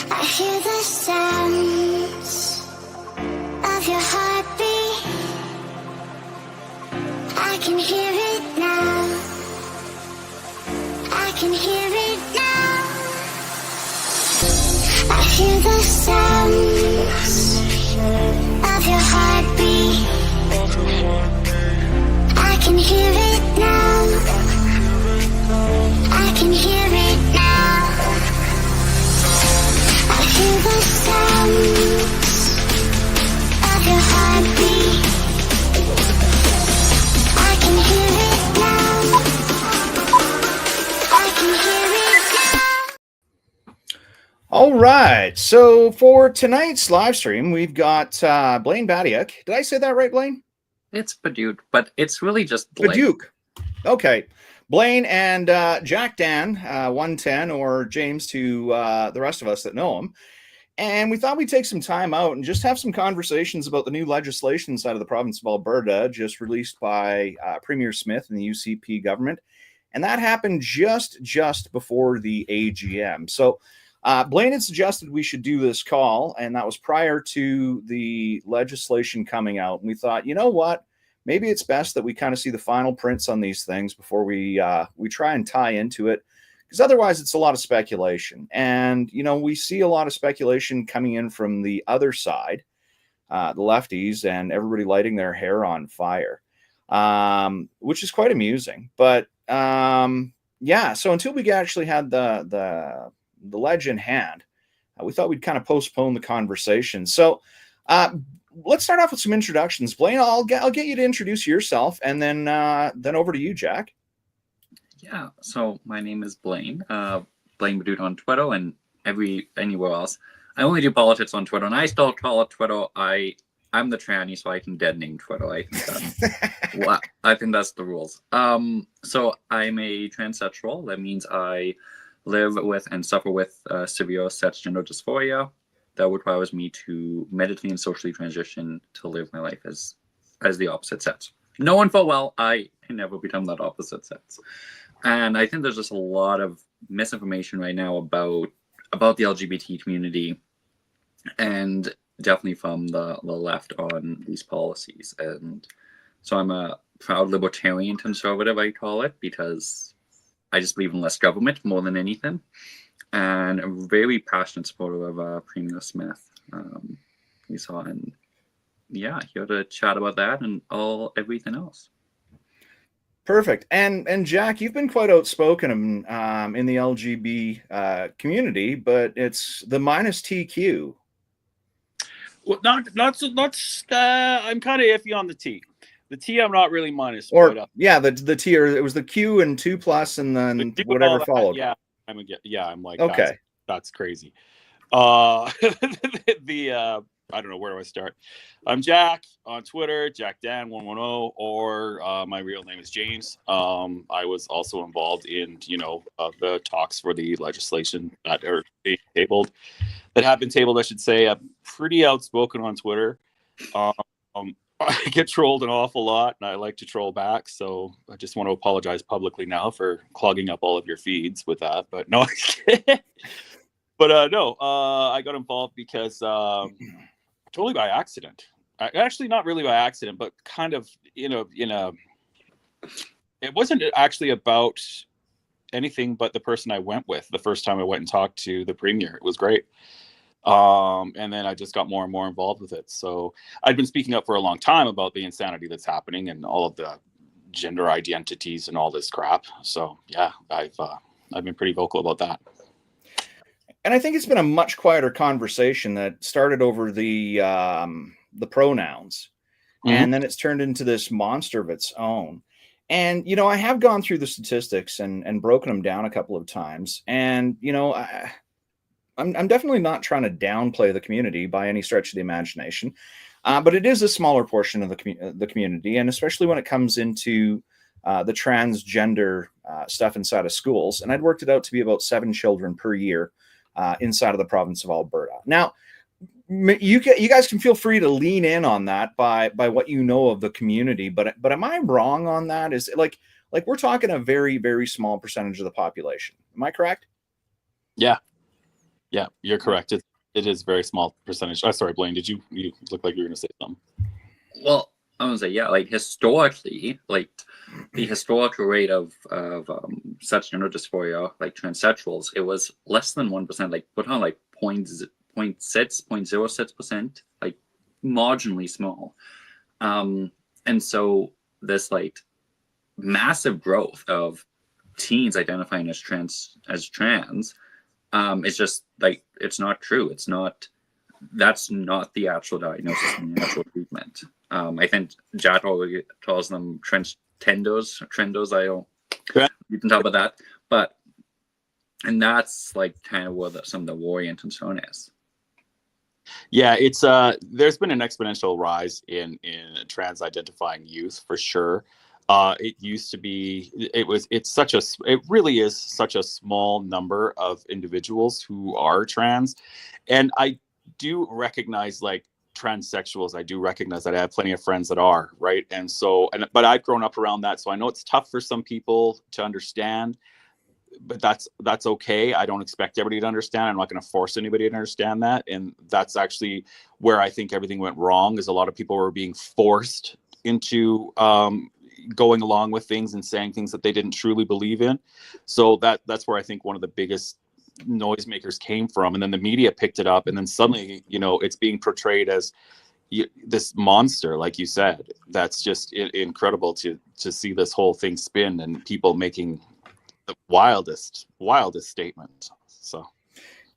I hear the sounds of your heartbeat. I can hear it now. I can hear it now. I hear the sounds of your heartbeat. I can hear it now. I can hear it now. I hear the sounds of your heartbeat. I can hear it now. I can hear it now. All right. So for tonight's live stream, we've got Blaine Badiuk. Did I say that right, Blaine? It's Paduke, but it's really just Blaine. Paduke. Okay. Blaine and Jack Dan, 110, or James to the rest of us that know him. And we thought we'd take some time out and just have some conversations about the new legislation inside of the province of Alberta, just released by Premier Smith and the UCP government. And that happened just before the AGM. So Blaine had suggested we should do this call, and that was prior to the legislation coming out. And we thought, you know what? Maybe it's best that we kind of see the final prints on these things before we try and tie into it, because otherwise it's a lot of speculation. And, you know, we see a lot of speculation coming in from the other side, the lefties, and everybody lighting their hair on fire, which is quite amusing. But yeah, so until we actually had the ledge in hand, we thought we'd kind of postpone the conversation. So let's start off with some introductions. Blaine, I'll get you to introduce yourself, and then over to you, Jack. Yeah, so my name is Blaine. Blaine Badoot on Twitter and anywhere else. I only do politics on Twitter, and I still call it Twitter. I'm the tranny, so I can dead name Twitter. I think that's the rules. So I'm a transsexual. That means I live with and suffer with severe sex gender dysphoria. That requires me to medically and socially transition to live my life as the opposite sex. Knowing full well I can never become that opposite sex. And I think there's just a lot of misinformation right now about the LGBT community, and definitely from the left on these policies. And so I'm a proud libertarian conservative, I call it, because I just believe in less government more than anything. And a very passionate supporter of Premier Smith. We saw, and yeah, here to chat about that and everything else. Perfect. And Jack, you've been quite outspoken in the LGB community, but it's the minus TQ. Well, not. I'm kind of iffy on the T. The T, I'm not really minus. Or yeah, the T, or it was the Q and 2+ and then whatever followed. Yeah. I'm like, okay, that's crazy. I don't know, where do I start? I'm Jack on Twitter, Jack Dan 110, or my real name is James. I was also involved in the talks for the legislation that are being tabled, that have been tabled, I should say. I'm pretty outspoken on Twitter. I get trolled an awful lot, and I like to troll back. So I just want to apologize publicly now for clogging up all of your feeds with that. But no, I got involved because totally by accident. Actually, not really by accident, but kind of, it wasn't actually about anything but the person I went with the first time I went and talked to the premier. It was great. And then I just got more and more involved with it. So I'd been speaking up for a long time about the insanity that's happening and all of the gender identities and all this crap. So yeah, I've been pretty vocal about that. And I think it's been a much quieter conversation that started over the pronouns, and then it's turned into this monster of its own. And I have gone through the statistics and broken them down a couple of times, and I'm definitely not trying to downplay the community by any stretch of the imagination, but it is a smaller portion of the community, and especially when it comes into the transgender stuff inside of schools. And I'd worked it out to be about 7 children per year inside of the province of Alberta. Now, you guys can feel free to lean in on that by what you know of the community, but am I wrong on that? Is it like we're talking a very, very small percentage of the population? Am I correct? Yeah. Yeah, you're correct. It is very small percentage. Oh, sorry, Blaine. You look like you were going to say something? Well, I was like, yeah, like historically, like the historical rate of such gender dysphoria, like transsexuals, it was less than 1%, like put on like 0.06%, like marginally small. And so this like massive growth of teens identifying as trans is just like, it's not true. It's not. That's not the actual diagnosis and the actual treatment. I think Jack already calls them trendos. I don't. Yeah. You can talk about that, and that's like kind of where some of the worry and concern is. Yeah, it's there's been an exponential rise in trans identifying youth for sure. It used to be, it really is such a small number of individuals who are trans. And I do recognize like transsexuals. I do recognize that I have plenty of friends that are, right. And so, but I've grown up around that. So I know it's tough for some people to understand, but that's okay. I don't expect everybody to understand. I'm not going to force anybody to understand that. And that's actually where I think everything went wrong, is a lot of people were being forced into going along with things and saying things that they didn't truly believe in. So that's where I think one of the biggest noisemakers came from. And then the media picked it up, and then suddenly, it's being portrayed as this monster, like you said. That's just incredible to see this whole thing spin and people making the wildest statement. So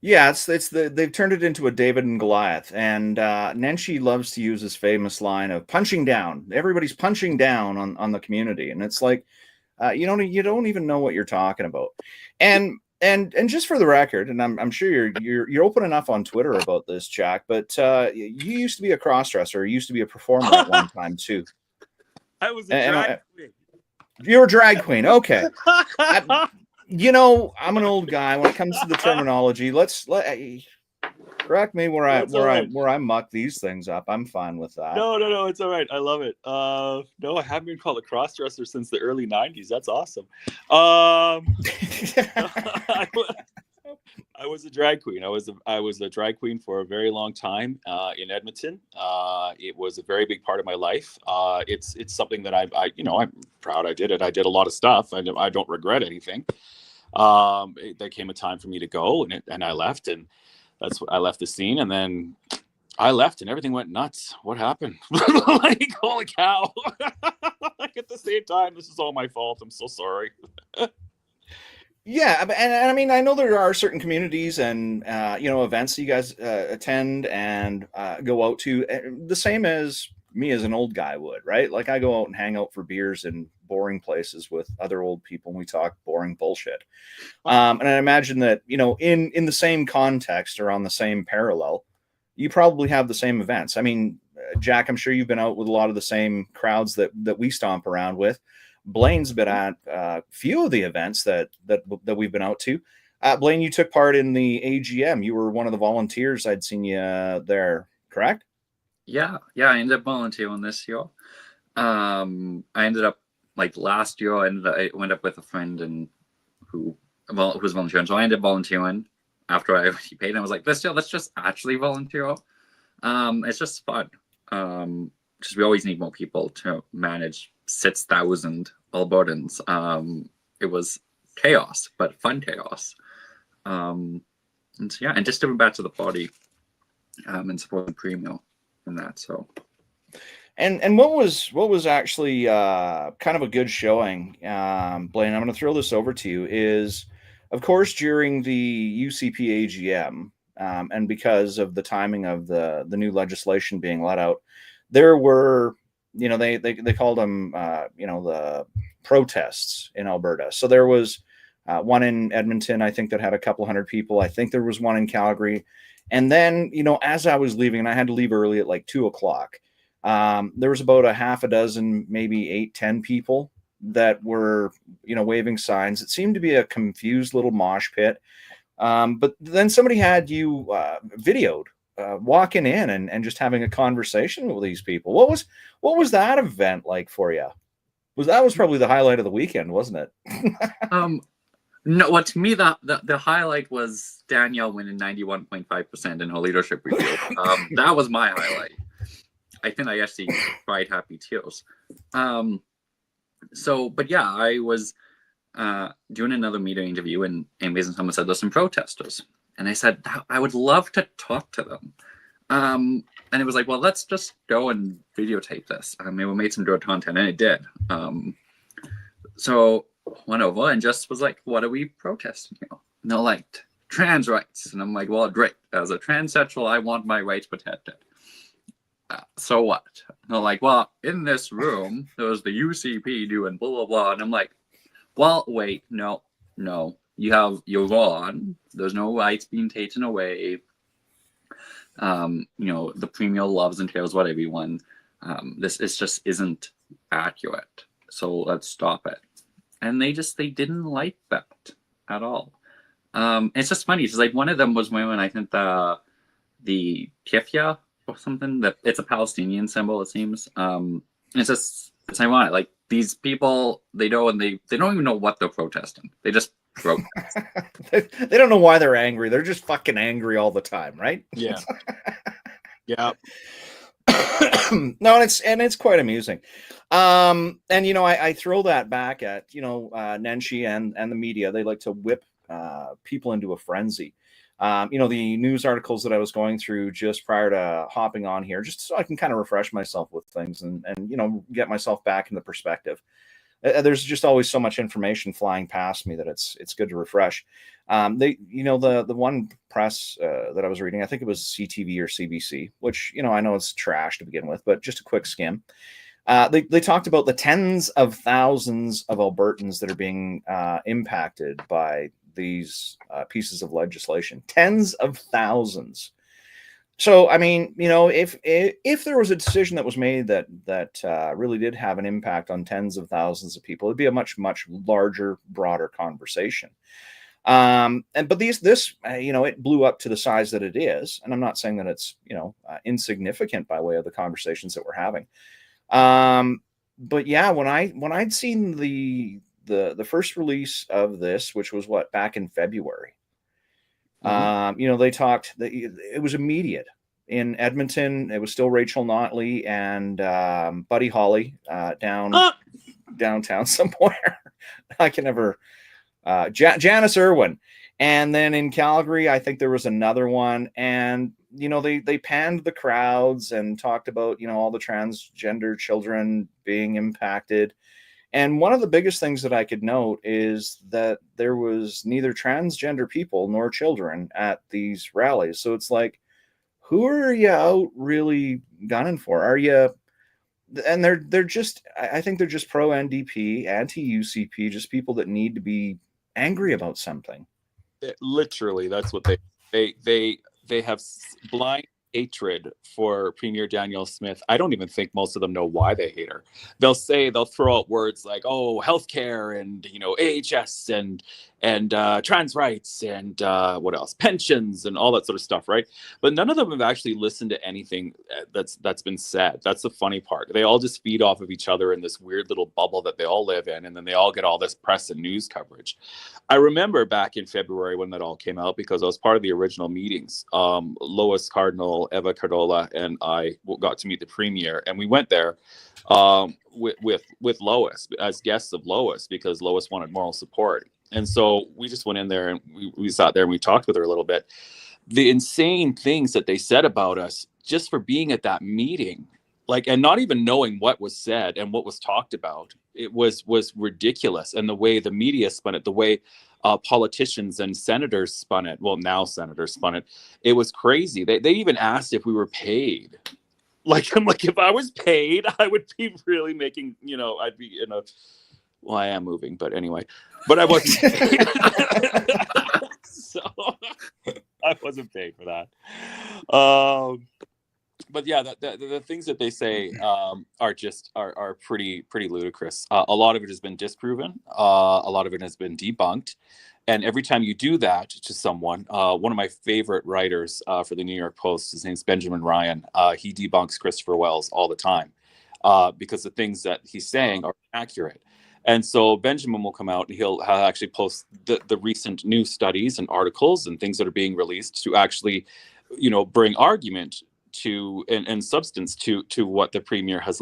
yeah, they've turned it into a David and Goliath, and Nenshi loves to use his famous line of punching down. Everybody's punching down on the community, and it's like you don't even know what you're talking about. And just for the record, and I'm sure you're open enough on Twitter about this, Jack, but you used to be a crossdresser, you used to be a performer at one time too. I was a drag queen. You're a drag queen, okay. I'm an old guy when it comes to the terminology. Correct me where I muck these things up. I'm fine with that. No, it's all right. I love it. No, I haven't been called a crossdresser since the early 90s. That's awesome. I was a drag queen. I was a drag queen for a very long time in Edmonton. It was a very big part of my life. It's something that I'm proud I did it. I did a lot of stuff. I don't regret anything. There came a time for me to go, and I left, and I left the scene, and then I left, and everything went nuts. What happened? Like, holy cow! Like, at the same time, this is all my fault. I'm so sorry. Yeah, and I mean, I know there are certain communities and events you guys attend and go out to, the same as me as an old guy would, right? Like, I go out and hang out for beers in boring places with other old people, and we talk boring bullshit. And I imagine that in the same context or on the same parallel, you probably have the same events. I mean, Jack, I'm sure you've been out with a lot of the same crowds that we stomp around with. Blaine's been at a few of the events that we've been out to. Blaine, you took part in the AGM. You were one of the volunteers. I'd seen you there, correct? Yeah. I ended up volunteering this year. I ended up last year. I went up with a friend who was volunteering. So I ended up volunteering after I already paid. And I was like, let's just actually volunteer. It's just fun. Because we always need more people to manage 6,000 Albertans. It was chaos, but fun chaos. And so, yeah, and just giving back to the party and supporting Premio and that. So, and what was actually kind of a good showing, Blaine? I'm going to throw this over to you. Is, of course, during the UCP AGM, and because of the timing of the new legislation being let out, there were, they called them, the protests in Alberta. So there was one in Edmonton, I think, that had a couple hundred people. I think there was one in Calgary. And then, as I was leaving, and I had to leave early at 2:00, there was about a half a dozen, maybe 8-10 people that were, waving signs. It seemed to be a confused little mosh pit. But then somebody had you videoed walking in and just having a conversation with these people. What was that event like for you? That was probably the highlight of the weekend, wasn't it? No, what to me the highlight was Danielle winning 91.5% in her leadership review. That was my highlight. I think I actually cried happy tears. But yeah, I was doing another media interview, and someone said there's some protesters, and I said I would love to talk to them. And it was like, well, let's just go and videotape this. We made some good content, and it did. So went over and just was like, what are we protesting here? And they're like, trans rights. And I'm like, well, great. As a transsexual, I want my rights protected. So what? And they're like, well, in this room, there was the UCP doing blah, blah, blah. And I'm like, well, wait, no. You're wrong. There's no rights being taken away. The premier loves and cares about everyone. This just isn't accurate. So let's stop it. And they didn't like that at all. It's just funny. It's like one of them was wearing, I think, the keffiyeh or something. That it's a Palestinian symbol, it seems. It's ironic. Like these people, they don't even know what they're protesting. They just protest. They don't know why they're angry. They're just fucking angry all the time, right? Yeah. Yeah. No, and it's quite amusing. I throw that back at Nenshi and the media. They like to whip people into a frenzy. The news articles that I was going through just prior to hopping on here, just so I can kind of refresh myself with things and get myself back in the perspective. There's just always so much information flying past me that it's good to refresh. The one press that I was reading, I think it was CTV or CBC, which I know it's trash to begin with, but just a quick skim. They talked about the tens of thousands of Albertans that are being impacted by these pieces of legislation. Tens of thousands. So, if there was a decision that was made that really did have an impact on tens of thousands of people, it'd be a much, much larger, broader conversation. But this it blew up to the size that it is. And I'm not saying that it's, insignificant by way of the conversations that we're having. But yeah, when I'd seen the first release of this, which was back in February, they talked that it was immediate. In Edmonton, it was still Rachel Notley and Buddy Holly downtown somewhere. I can never Janice Irwin. And then in Calgary, I think there was another one. And they panned the crowds and talked about all the transgender children being impacted. And one of the biggest things that I could note is that there was neither transgender people nor children at these rallies. So it's like, who are you out really gunning for? Are you? And they're just, I think they're just pro NDP, anti UCP, just people that need to be angry about something. Literally, that's what they have blind hatred for Premier Danielle Smith. I don't even think most of them know why they hate her. They'll throw out words like, oh, healthcare and AHS and trans rights and what else, pensions and all that sort of stuff, right? But none of them have actually listened to anything that's been said. That's the funny part. They all just feed off of each other in this weird little bubble that they all live in, and then they all get all this press and news coverage. I remember back in February when that all came out, because I was part of the original meetings. Lois Cardinal, Eva Cardola, and I got to meet the Premier, and we went there with Lois as guests of Lois, because Lois wanted moral support. And so we just went in there and we sat there and we talked with her a little bit. The insane things that they said about us just for being at that meeting, and not even knowing what was said and what was talked about, it was ridiculous. And the way the media spun it, the way politicians and senators spun it, well, now senators spun it, it was crazy. They even asked if we were paid. I'm like, if I was paid, I would be really making, I'd be in a, well, I am moving, but anyway, but I wasn't paid. So I wasn't paid for that. But yeah, the things that they say are pretty ludicrous. A lot of it has been disproven. A lot of it has been debunked. And every time you do that to someone, one of my favorite writers for the New York Post, his name's Benjamin Ryan. He debunks Christopher Wells all the time because the things that he's saying are accurate. And so Benjamin will come out and he'll actually post the recent new studies and articles and things that are being released to actually, bring argument to and substance to what the premier is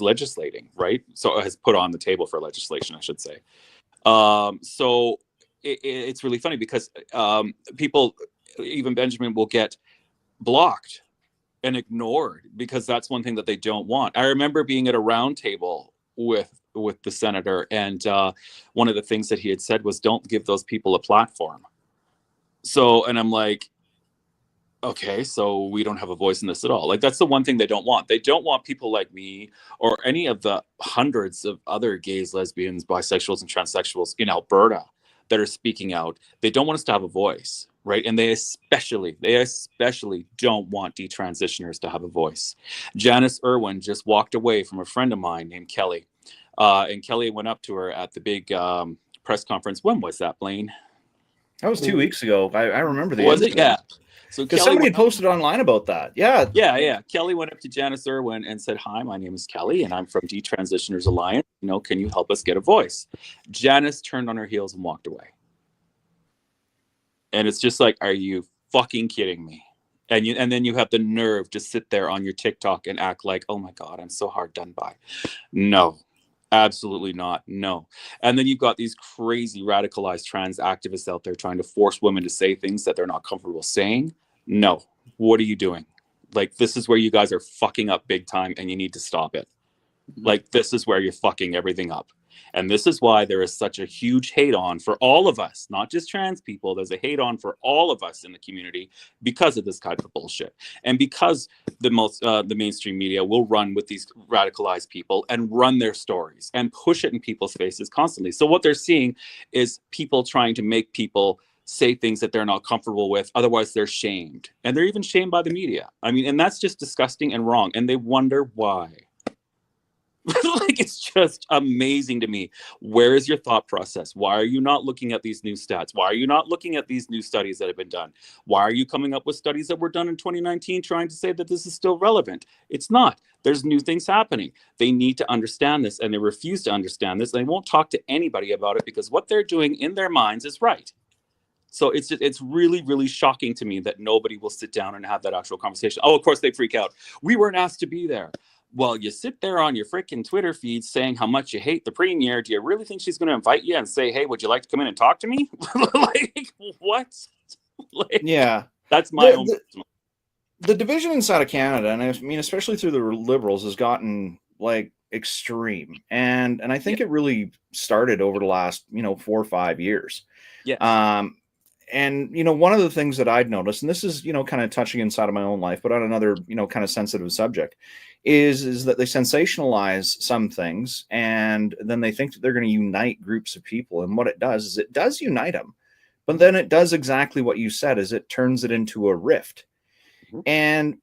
legislating, right? So has put on the table for legislation, I should say. So it's really funny because people, even Benjamin, will get blocked and ignored because that's one thing that they don't want. I remember being at a round table with the senator, and one of the things that he had said was, "Don't give those people a platform." So, and I'm like, okay, so we don't have a voice in this at all. Like, that's the one thing they don't want. They don't want people like me or any of the hundreds of other gays, lesbians, bisexuals, and transsexuals in Alberta that are speaking out. They don't want us to have a voice, right? And they especially don't want detransitioners to have a voice. Janice Irwin just walked away from a friend of mine named Kelly. And Kelly went up to her at the big press conference. When was that, Blaine? That was 2 weeks ago. I remember the Was it? incident. Yeah. So because somebody had posted online about that. Yeah. Kelly went up to Janice Irwin and said, "Hi, my name is Kelly, and I'm from Detransitioners Alliance. Can you help us get a voice?" Janice turned on her heels and walked away. And it's just like, are you fucking kidding me? And then you have the nerve to sit there on your TikTok and act like, "Oh my God, I'm so hard done by." No. Absolutely not. No. And then you've got these crazy radicalized trans activists out there trying to force women to say things that they're not comfortable saying. No. What are you doing? Like, this is where you guys are fucking up big time, and you need to stop it. Like, this is where you're fucking everything up. And this is why there is such a huge hate on for all of us, not just trans people. There's a hate on for all of us in the community because of this kind of bullshit. And because the mainstream media will run with these radicalized people and run their stories and push it in people's faces constantly. So what they're seeing is people trying to make people say things that they're not comfortable with. Otherwise, they're shamed. And they're even shamed by the media. I mean, and that's just disgusting and wrong. And they wonder why. Like, it's just amazing to me. Where is your thought process? Why are you not looking at these new stats? Why are you not looking at these new studies that have been done? Why are you coming up with studies that were done in 2019 trying to say that this is still relevant? It's not. There's new things happening. They need to understand this, and they refuse to understand this. They won't talk to anybody about it because what they're doing in their minds is right. So it's really, really shocking to me that nobody will sit down and have that actual conversation. Oh, of course they freak out. We weren't asked to be there. Well, you sit there on your freaking Twitter feed saying how much you hate the premier. Do you really think she's going to invite you and say, "Hey, would you like to come in and talk to me?" Like, what? Like, Yeah. That's my own. The division inside of Canada, and I mean, especially through the Liberals, has gotten like extreme. And I think it really started over the last, 4 or 5 years. Yeah. And, one of the things that I'd noticed, and this is, kind of touching inside of my own life, but on another, kind of sensitive subject, is that they sensationalize some things, and then they think that they're going to unite groups of people. And what it does is it does unite them, but then it does exactly what you said, is it turns it into a rift. Mm-hmm. And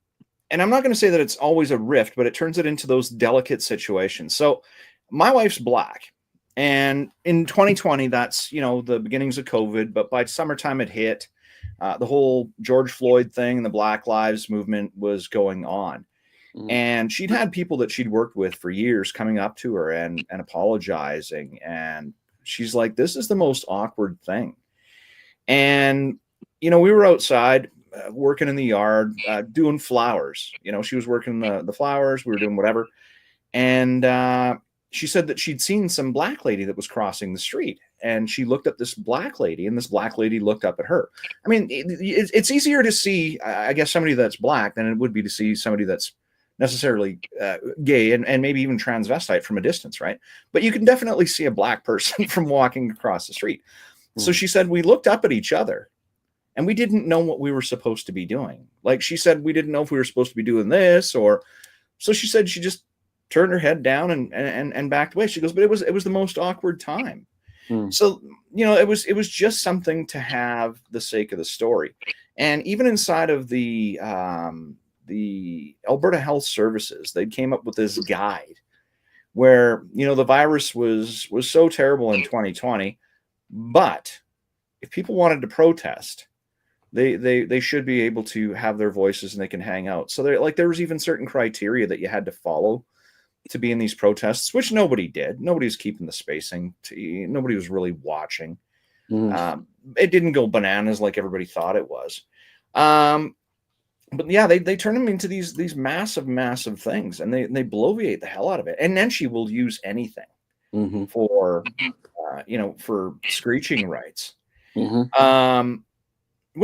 I'm not going to say that it's always a rift, but it turns it into those delicate situations. So my wife's Black. And in 2020, that's, the beginnings of COVID. But by summertime, it hit. The whole George Floyd thing, the Black Lives Movement was going on. Mm-hmm. And she'd had people that she'd worked with for years coming up to her and apologizing. And she's like, "This is the most awkward thing." And, we were outside working in the yard, doing flowers. She was working the flowers. We were doing whatever. And she said that she'd seen some Black lady that was crossing the street, and she looked at this Black lady, and this Black lady looked up at her. I mean, it's easier to see, I guess, somebody that's Black than it would be to see somebody that's necessarily gay and maybe even transvestite from a distance, right? But you can definitely see a Black person from walking across the street. So she said, we looked up at each other, and we didn't know what we were supposed to be doing. Like, she said, we didn't know if we were supposed to be doing this, or so she said she just turned her head down and backed away. She goes, but it was the most awkward time. So, it was just something to have the sake of the story. And even inside of the Alberta Health Services, they came up with this guide where, the virus was so terrible in 2020, but if people wanted to protest, they should be able to have their voices and they can hang out. So there was even certain criteria that you had to follow to be in these protests, which nobody did. Nobody was keeping the spacing. Nobody was really watching. It didn't go bananas like everybody thought it was. But yeah, they turn them into these massive things, and they bloviate the hell out of it. And then she will use anything for for screeching rights. What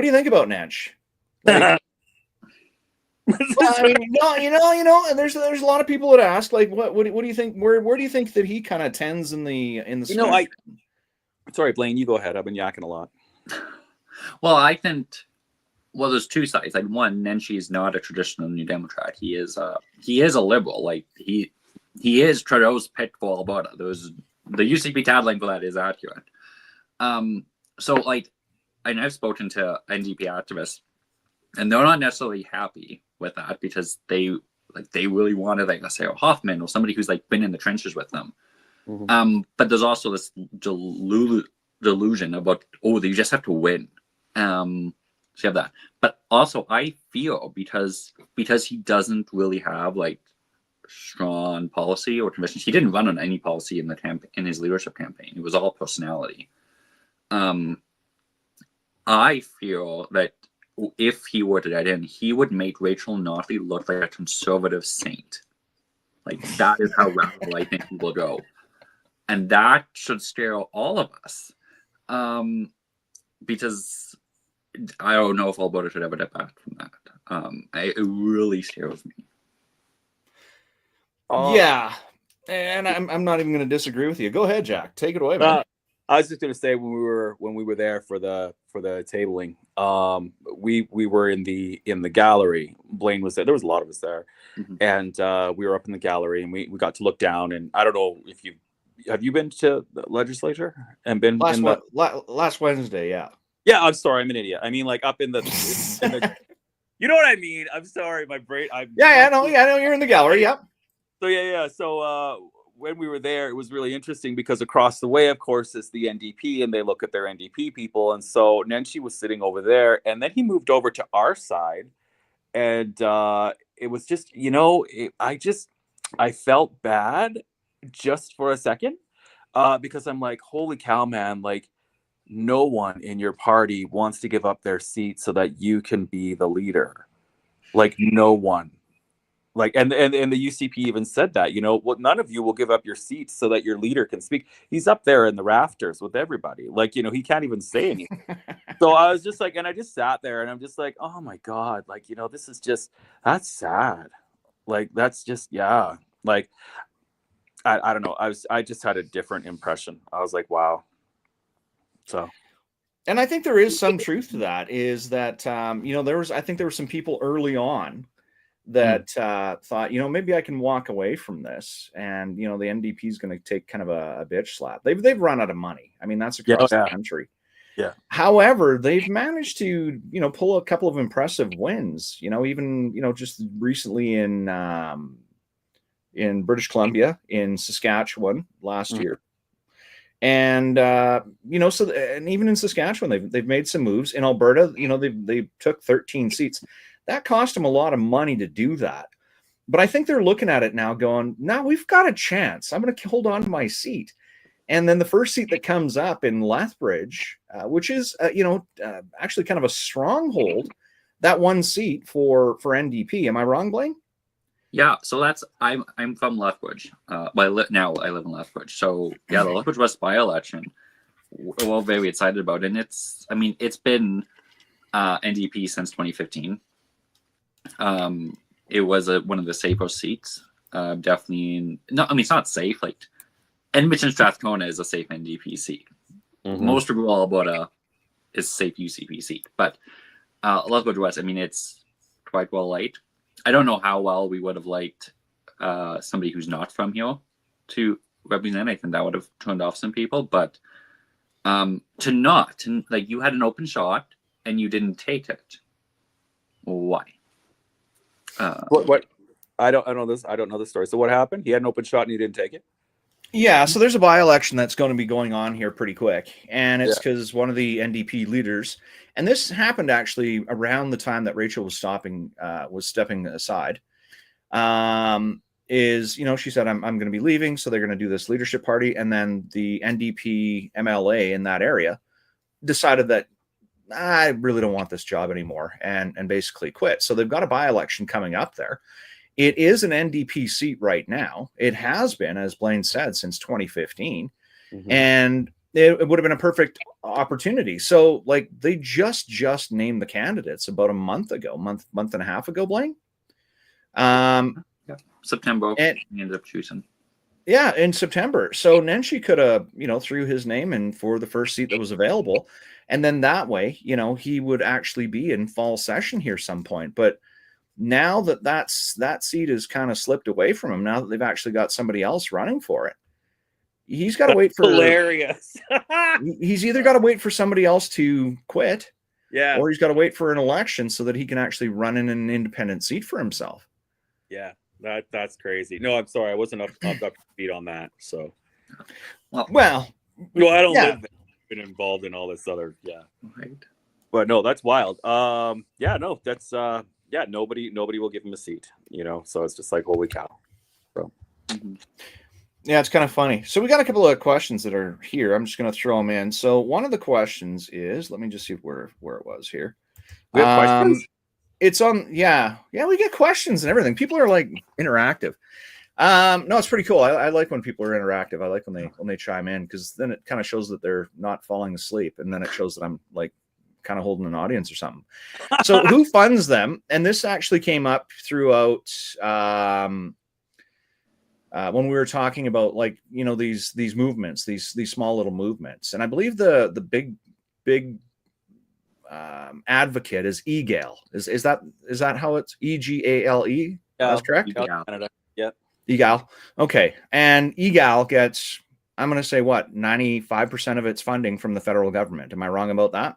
do you think about Nench? Like, well, I mean, there's a lot of people that ask, like, what do you think? Where do you think that he kind of tends in the spectrum? Sorry, Blaine, you go ahead. I've been yakking a lot. Well, I think, there's two sides. Like, one, Nenshi is not a traditional New Democrat. He is a liberal. Like, he is Trudeau's pick for Alberta. The UCP tagline for that is accurate. So, like, and I've spoken to NDP activists, and they're not necessarily happy with that because they really wanted, like, a Sarah Hoffman or somebody who's, like, been in the trenches with them. But there's also this delusion about, you just have to win. So you have that. But also, I feel because he doesn't really have, like, strong policy or convictions. He didn't run on any policy in his leadership campaign. It was all personality. I feel that if he were to get in, he would make Rachel Notley look like a conservative saint. Like, that is how radical I think he will go. And that should scare all of us. Because I don't know if Alberta should ever get back from that. It really scares me. Yeah. And I'm not even going to disagree with you. Go ahead, Jack. Take it away, man. I was just going to say, when we were there for the tabling, we were in the gallery. Blaine was there. There was a lot of us there, and we were up in the gallery, and we got to look down. And I don't know if have you been to the legislature and been last Wednesday? Yeah. Yeah, I'm sorry, I'm an idiot. I mean, like, up in the you know what I mean. I'm sorry, my brain. I know you're in the gallery. Yep. So yeah. So when we were there, it was really interesting because across the way, of course, is the NDP, and they look at their NDP people. And so Nenshi was sitting over there, and then he moved over to our side, and it was just, I felt bad just for a second, because I'm like, holy cow, man, like, no one in your party wants to give up their seat so that you can be the leader. Like, no one. Like, and the UCP even said that, none of you will give up your seats so that your leader can speak. He's up there in the rafters with everybody. Like, he can't even say anything. So I was just like, and I just sat there, and I'm just like, oh my God, like, this is just, that's sad. Like, that's just, yeah. Like, I don't know. I just had a different impression. I was like, wow. So, and I think there is some truth to that. Is that I think there were some people early on that thought, maybe I can walk away from this, and the NDP is going to take kind of a bitch slap. They've run out of money. I mean, that's across the country. Yeah. However, they've managed to pull a couple of impressive wins. Even just recently in British Columbia, in Saskatchewan last year. And and even in Saskatchewan, they've made some moves. In Alberta, they took 13 seats. That cost them a lot of money to do that. But I think they're looking at it now, going, "Now we've got a chance. I'm going to hold on to my seat." And then the first seat that comes up in Lethbridge, which is actually kind of a stronghold, that one seat for NDP. Am I wrong, Blaine? Yeah, so I'm from Lethbridge. Now I live in Lethbridge. So yeah, the Lethbridge West by-election, we're all very excited about it. And it's been NDP since 2015. It was one of the safer seats. Definitely, it's not safe. Like, Edmonton Strathcona is a safe NDP seat. Most of rural Alberta is a safe UCP seat. But Lethbridge West, it's quite well liked. I don't know how well we would have liked somebody who's not from here to represent. I think that would have turned off some people. But you had an open shot and you didn't take it. Why? What? I don't know this. I don't know the story. So what happened? He had an open shot and he didn't take it? Yeah, so there's a by-election that's going to be going on here pretty quick, and it's because one of the NDP leaders, and this happened actually around the time that Rachel was stepping aside, is, she said, I'm going to be leaving. So they're going to do this leadership party. And then the NDP MLA in that area decided that I really don't want this job anymore and basically quit. So they've got a by-election coming up there. It is an NDP seat right now. It has been, as Blaine said, since 2015. Mhm. And it would have been a perfect opportunity. So like they just named the candidates about a month and a half ago, Blaine. September, and he ended up choosing. Yeah, in September. So Nenshi could have, threw his name in for the first seat that was available. And then that way, he would actually be in fall session here some point. But now that seat is kind of slipped away from him, now that they've actually got somebody else running for it, he's got to wait for hilarious. He's either got to wait for somebody else to quit, Yeah. or he's got to wait for an election so that he can actually run in an independent seat for himself. Yeah. That's crazy. No, I'm sorry. I wasn't up to speed on that. So, well, no, I don't yeah. live there. I've been involved in all this other, Right. But no, that's wild. Yeah, no, that's nobody will give him a seat, so it's just like, holy cow. So yeah, it's kind of funny. So we got a couple of questions that are here. I'm just going to throw them in. So one of the questions is, let me just see where it was here. we have questions. It's on, yeah, we get questions and everything. People are like interactive. No, it's pretty cool. I like when people are interactive. I like when they chime in, because then it kind of shows that they're not falling asleep, and then it shows that I'm like kind of holding an audience or something. So who funds them? And this actually came up throughout when we were talking about, like, these movements, these small little movements. And I believe the big advocate is EGAL. Is that how it's EGALE? That's correct. Canada. Yep. EGAL. Okay. And EGAL gets, I'm going to say, what, 95% of its funding from the federal government. Am I wrong about that?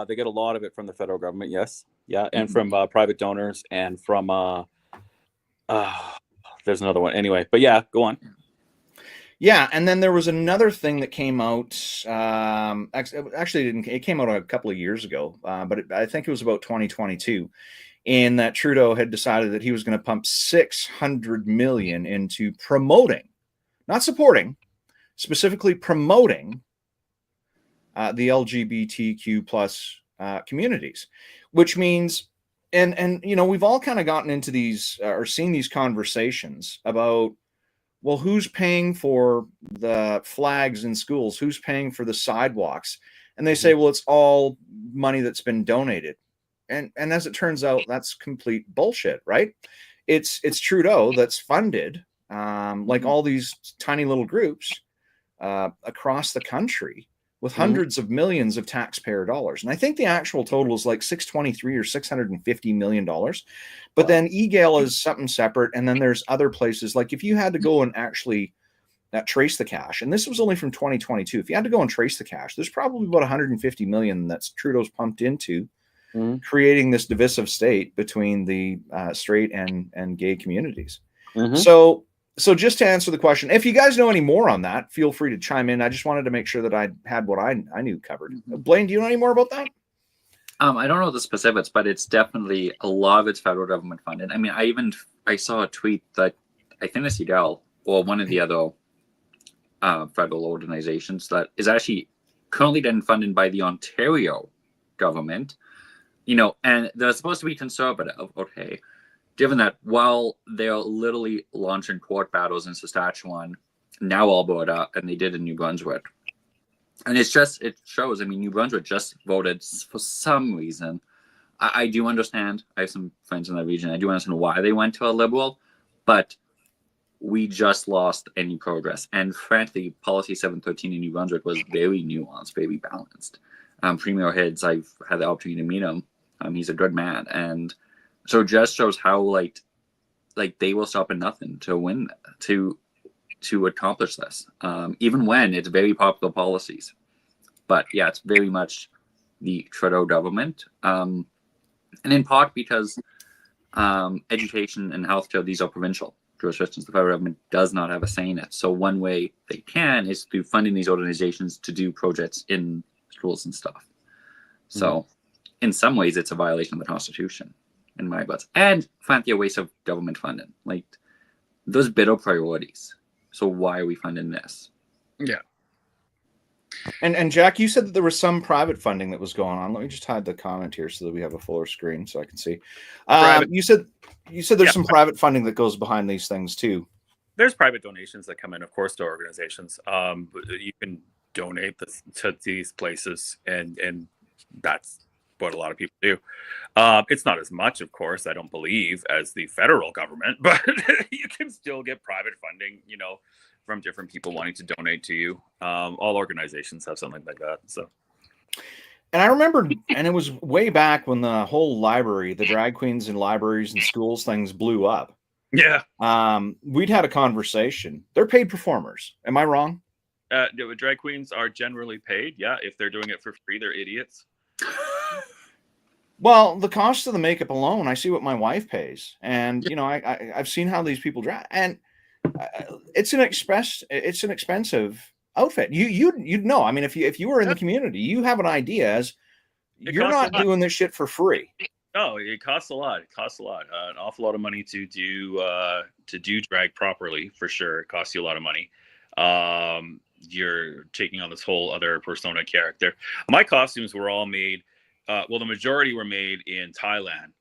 They get a lot of it from the federal government. Yes. Yeah. And from private donors, and from there's another one anyway, but yeah, go on. Yeah, and then there was another thing that came out. Actually, it came out a couple of years ago, but I think it was about 2022, in that Trudeau had decided that he was going to pump $600 million into promoting, not supporting, specifically promoting the LGBTQ plus communities, which means, and we've all kind of gotten into these or seen these conversations about, well, who's paying for the flags in schools? Who's paying for the sidewalks? And they say, well, it's all money that's been donated. And as it turns out, that's complete bullshit, right? It's Trudeau that's funded like all these tiny little groups across the country with hundreds of millions of taxpayer dollars. And I think the actual total is like $623 or $650 million. But then EGAL is something separate. And then there's other places. Like if you had to go and actually trace the cash, and this was only from 2022, if you had to go and trace the cash, there's probably about 150 million that's Trudeau's pumped into creating this divisive state between the straight and gay communities. So just to answer the question, if you guys know any more on that, feel free to chime in. I just wanted to make sure that I had what I knew covered. Blaine, do you know any more about that? I don't know the specifics, but it's definitely a lot of it's federal government funded. I mean, I saw a tweet that I think it's CDL or one of the other federal organizations that is actually currently then funded by the Ontario government, and they're supposed to be conservative. Okay. Given that while they're literally launching court battles in Saskatchewan, now Alberta, and they did in New Brunswick. And it shows, I mean, New Brunswick just voted for some reason. I do understand. I have some friends in that region. I do understand why they went to a Liberal, but we just lost any progress. And frankly, Policy 713 in New Brunswick was very nuanced, very balanced. Premier Hids, I've had the opportunity to meet him. He's a good man. And so it just shows how like they will stop at nothing to win, to accomplish this, even when it's very popular policies. But yeah, it's very much the Trudeau government, and in part because education and healthcare, these are provincial jurisdictions. The federal government does not have a say in it. So one way they can is through funding these organizations to do projects in schools and stuff. So in some ways, it's a violation of the Constitution, in my books, and frankly, a waste of government funding. Like those better priorities. So why are we funding this? Yeah. And Jack, you said that there was some private funding that was going on. Let me just hide the comment here so that we have a fuller screen so I can see. You said there's some private funding that goes behind these things too. There's private donations that come in, of course, to organizations. You can donate to these places, and that's what a lot of people do. It's not as much, of course, I don't believe, as the federal government, but you can still get private funding, from different people wanting to donate to you. All organizations have something like that. So. And I remember, and it was way back when the whole library, the drag queens in libraries and schools things blew up. Yeah. We'd had a conversation. They're paid performers. Am I wrong? Drag queens are generally paid. Yeah. If they're doing it for free, they're idiots. Well, the cost of the makeup alone, I see what my wife pays, and I've seen how these people drag, and it's an expensive outfit. You'd know. I mean, if you were in the community, you have an idea as you're not doing this shit for free. No, it costs a lot. It costs a lot. An awful lot of money to do drag properly, for sure. It costs you a lot of money. You're taking on this whole other persona character. My costumes were all made. Well, the majority were made in Thailand.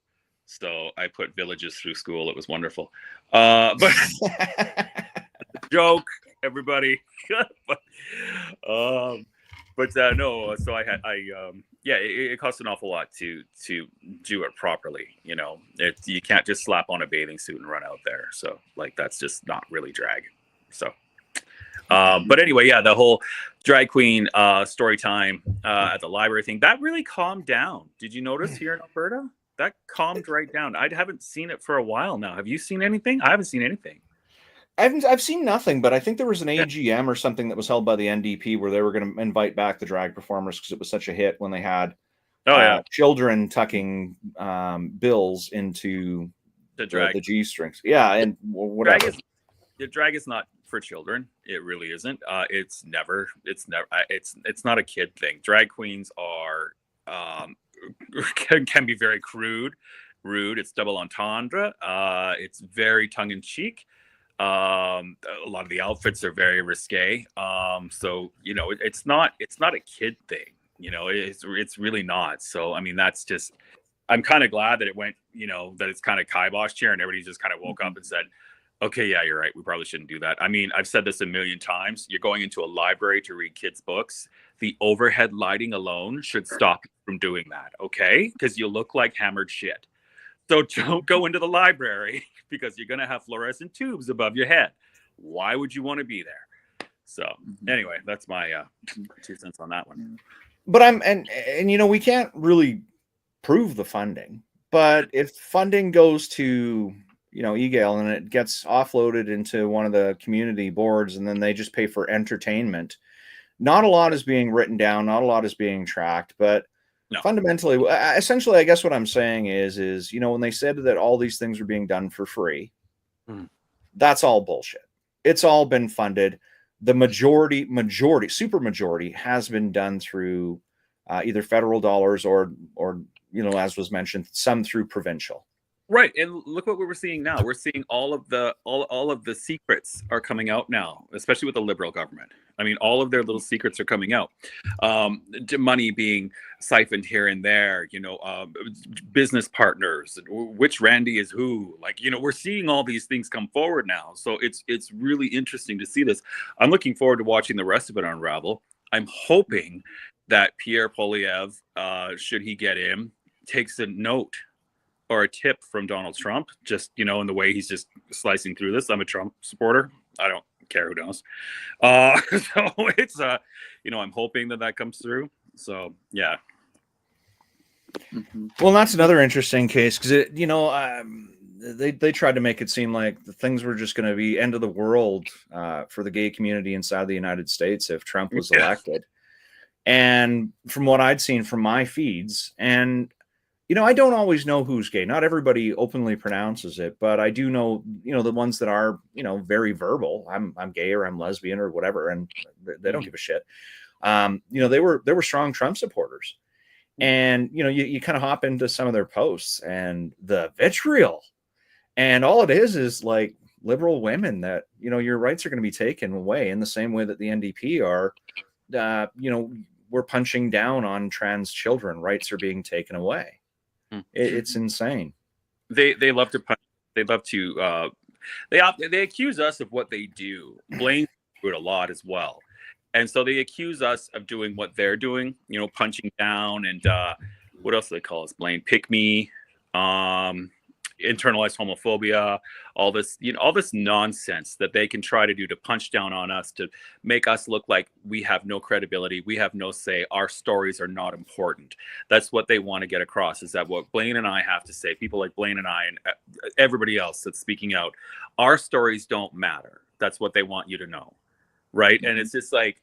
So I put villages through school. It was wonderful. But joke, everybody. No. So it costs an awful lot to do it properly. You can't just slap on a bathing suit and run out there. So that's just not really drag. So. But anyway, yeah, the whole drag queen story time at the library thing, that really calmed down. Did you notice here in Alberta? That calmed right down. I haven't seen it for a while now. Have you seen anything? I haven't seen anything. I've seen nothing, but I think there was an AGM or something that was held by the NDP where they were going to invite back the drag performers because it was such a hit when they had children tucking bills into the G strings. Yeah, and whatever. The drag is not for children. It really isn't. It's not a kid thing. Drag queens are can be very rude. It's double entendre. It's very tongue in cheek. A lot of the outfits are very risque. So it's not a kid thing. It's really not. So I mean, that's just. I'm kind of glad that it went. That it's kind of kiboshed here, and everybody just kind of woke up and said, okay, yeah, you're right. We probably shouldn't do that. I mean, I've said this a million times. You're going into a library to read kids' books. The overhead lighting alone should stop you from doing that, okay? Because you look like hammered shit. So don't go into the library because you're going to have fluorescent tubes above your head. Why would you want to be there? So anyway, that's my 2 cents on that one. But we can't really prove the funding. But if funding goes to EGAL and it gets offloaded into one of the community boards and then they just pay for entertainment, not a lot is being written down, not a lot is being tracked, but fundamentally, essentially, I guess what I'm saying is when they said that all these things are being done for free, that's all bullshit. It's all been funded. The super majority has been done through either federal dollars or as was mentioned, some through provincial. Right, and look what we're seeing now. We're seeing all of the secrets are coming out now, especially with the Liberal government. I mean, all of their little secrets are coming out. Money being siphoned here and there. Business partners, which Randy is who. We're seeing all these things come forward now. So it's really interesting to see this. I'm looking forward to watching the rest of it unravel. I'm hoping that Pierre Poilievre, should he get in, takes a note or a tip from Donald Trump, just, in the way he's just slicing through this. I'm a Trump supporter. I don't care who knows. So it's, I'm hoping that comes through. So, yeah. Well, that's another interesting case because, they tried to make it seem like the things were just going to be end of the world for the gay community inside the United States if Trump was elected. And from what I'd seen from my feeds, and I don't always know who's gay. Not everybody openly pronounces it, but I do know, the ones that are, very verbal. I'm gay or I'm lesbian or whatever, and they don't give a shit. They were strong Trump supporters, and you kind of hop into some of their posts and the vitriol, and all it is like liberal women that, you know, your rights are going to be taken away in the same way that the NDP are. You know, we're punching down on trans children. Rights are being taken away. It's insane. They love to punch. They love to. They accuse us of what they do. Blaine do it a lot as well, and so they accuse us of doing what they're doing. You know, punching down and what else do they call us? Blaine, pick me, internalized homophobia, all this, you know, all this nonsense that they can try to do to punch down on us, to make us look like we have no credibility, we have no say, our stories are not important. That's what they want to get across, is that what Blaine and I have to say, people like Blaine and I and everybody else that's speaking out, our stories don't matter. That's what they want you to know, right? And it's just like,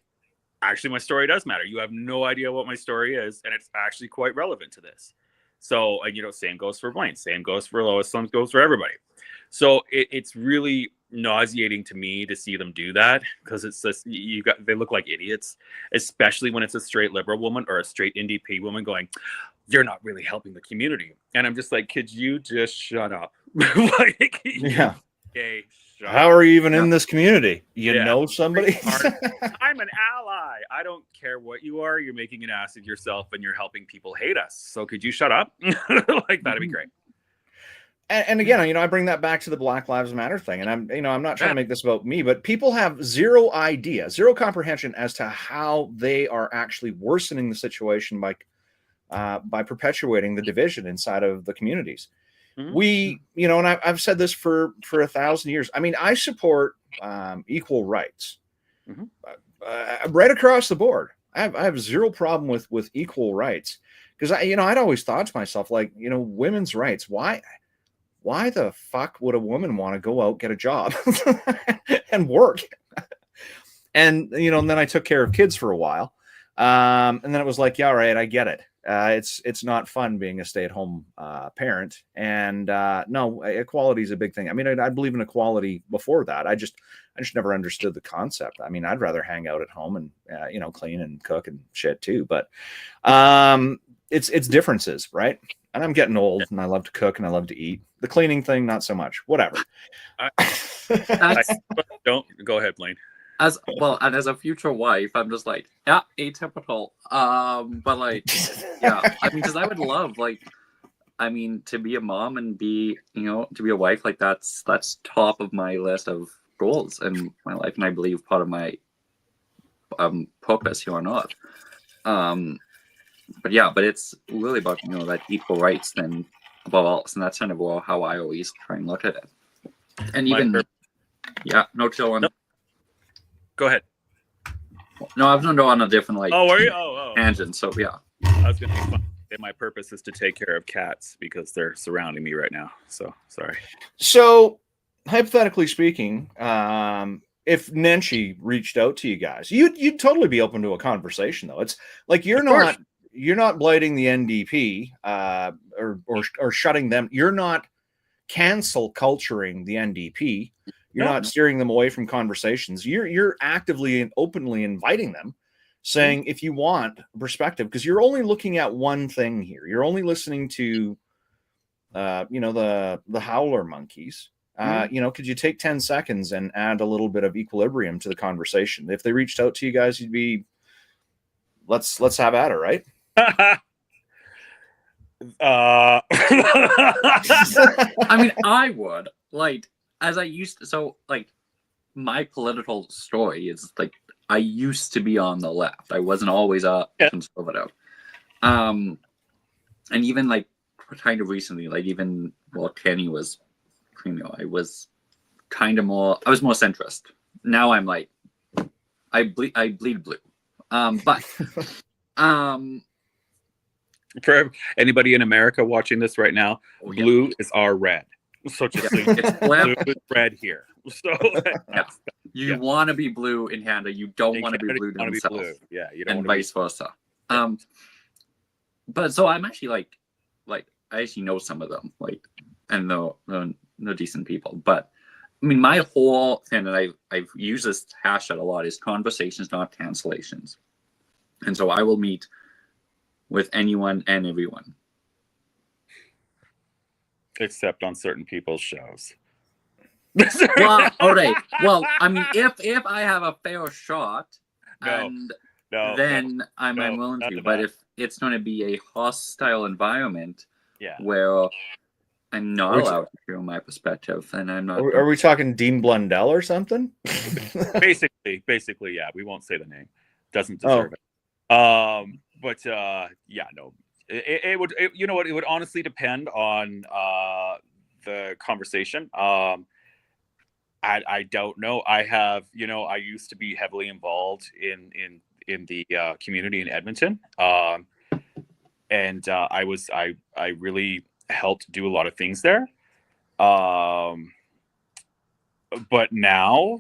actually, my story does matter. You have no idea what my story is, and it's actually quite relevant to this. So, and you know, same goes for Blaine, same goes for Lois, same goes for everybody. So it's really nauseating to me to see them do that, because it's just, they look like idiots, especially when it's a straight liberal woman or a straight NDP woman going, "You're not really helping the community." And I'm just like, could you just shut up? Like, Yeah. Okay, how are you even in this community? You know somebody? I'm an ally. I don't care what you are. You're making an ass of yourself and you're helping people hate us. So could you shut up? Like, that'd be great. And again, you know, I bring that back to the Black Lives Matter thing. And I'm not trying to make this about me, but people have zero idea, zero comprehension as to how they are actually worsening the situation by perpetuating the division inside of the communities. We, you know, and I've said this for 1,000 years. I mean, I support equal rights right across the board. I have zero problem with equal rights, because I'd always thought to myself, like, you know, women's rights. Why the fuck would a woman want to go out, get a job and work? And, you know, and then I took care of kids for a while. And then it was like, yeah, all right, I get it. It's not fun being a stay-at-home parent, and no, equality is a big thing. I mean, I believe in equality before that. I just never understood the concept. I mean, I'd rather hang out at home and you know, clean and cook and shit too. But it's differences, right? And I'm getting old, and I love to cook and I love to eat. The cleaning thing, not so much. Whatever. Don't go ahead, Blaine. As well, and as a future wife, I'm just like, yeah, atypical. But like, yeah, I mean, because I would love, like, I mean, to be a mom and be, you know, to be a wife, like that's top of my list of goals in my life, and I believe part of my purpose here on earth. But yeah, but it's really about, you know, that equal rights then above all else, and that's kind of how I always try and look at it. And even, yeah, no chilling. Nope. Go ahead. No, I was going to go on a different, like, were you? tangent, so yeah. I was going to say my purpose is to take care of cats because they're surrounding me right now. So, sorry. So, hypothetically speaking, if Nenshi reached out to you guys, you'd totally be open to a conversation, though. It's like you're not blighting the NDP or shutting them. You're not cancel culturing the NDP. You're not steering them away from conversations. You're actively and openly inviting them, saying, if you want perspective, because you're only looking at one thing here. You're only listening to, you know, the howler monkeys. You know, could you take 10 seconds and add a little bit of equilibrium to the conversation? If they reached out to you guys, you'd be, let's have at it, right? I mean, I would, like, as I used to, so like my political story is like I used to be on the left. I wasn't always a conservative. And even like kind of recently, like even while Kenny was premier, I was more centrist. Now I'm like I bleed blue. But for anybody in America watching this right now, blue is our red. So just it's blue is red here. So you want to be blue in Canada. You don't want to be blue to themselves. Yeah, you don't, and vice versa. But so I'm actually like I actually know some of them, like, and they're decent people. But I mean, my whole thing, and I've used this hashtag a lot, is conversations, not cancellations. And so I will meet with anyone and everyone. Except on certain people's shows. Well, all right. Well, I mean, if I have a fair shot, and then I'm willing to. But if it's going to be a hostile environment, where I'm not allowed to share my perspective, and I'm not. Are we talking Dean Blundell or something? basically, yeah. We won't say the name. Doesn't deserve it. But yeah, no. It would. You know what? It would honestly depend on the conversation. I don't know. I have, I used to be heavily involved in the community in Edmonton, and I really helped do a lot of things there. But now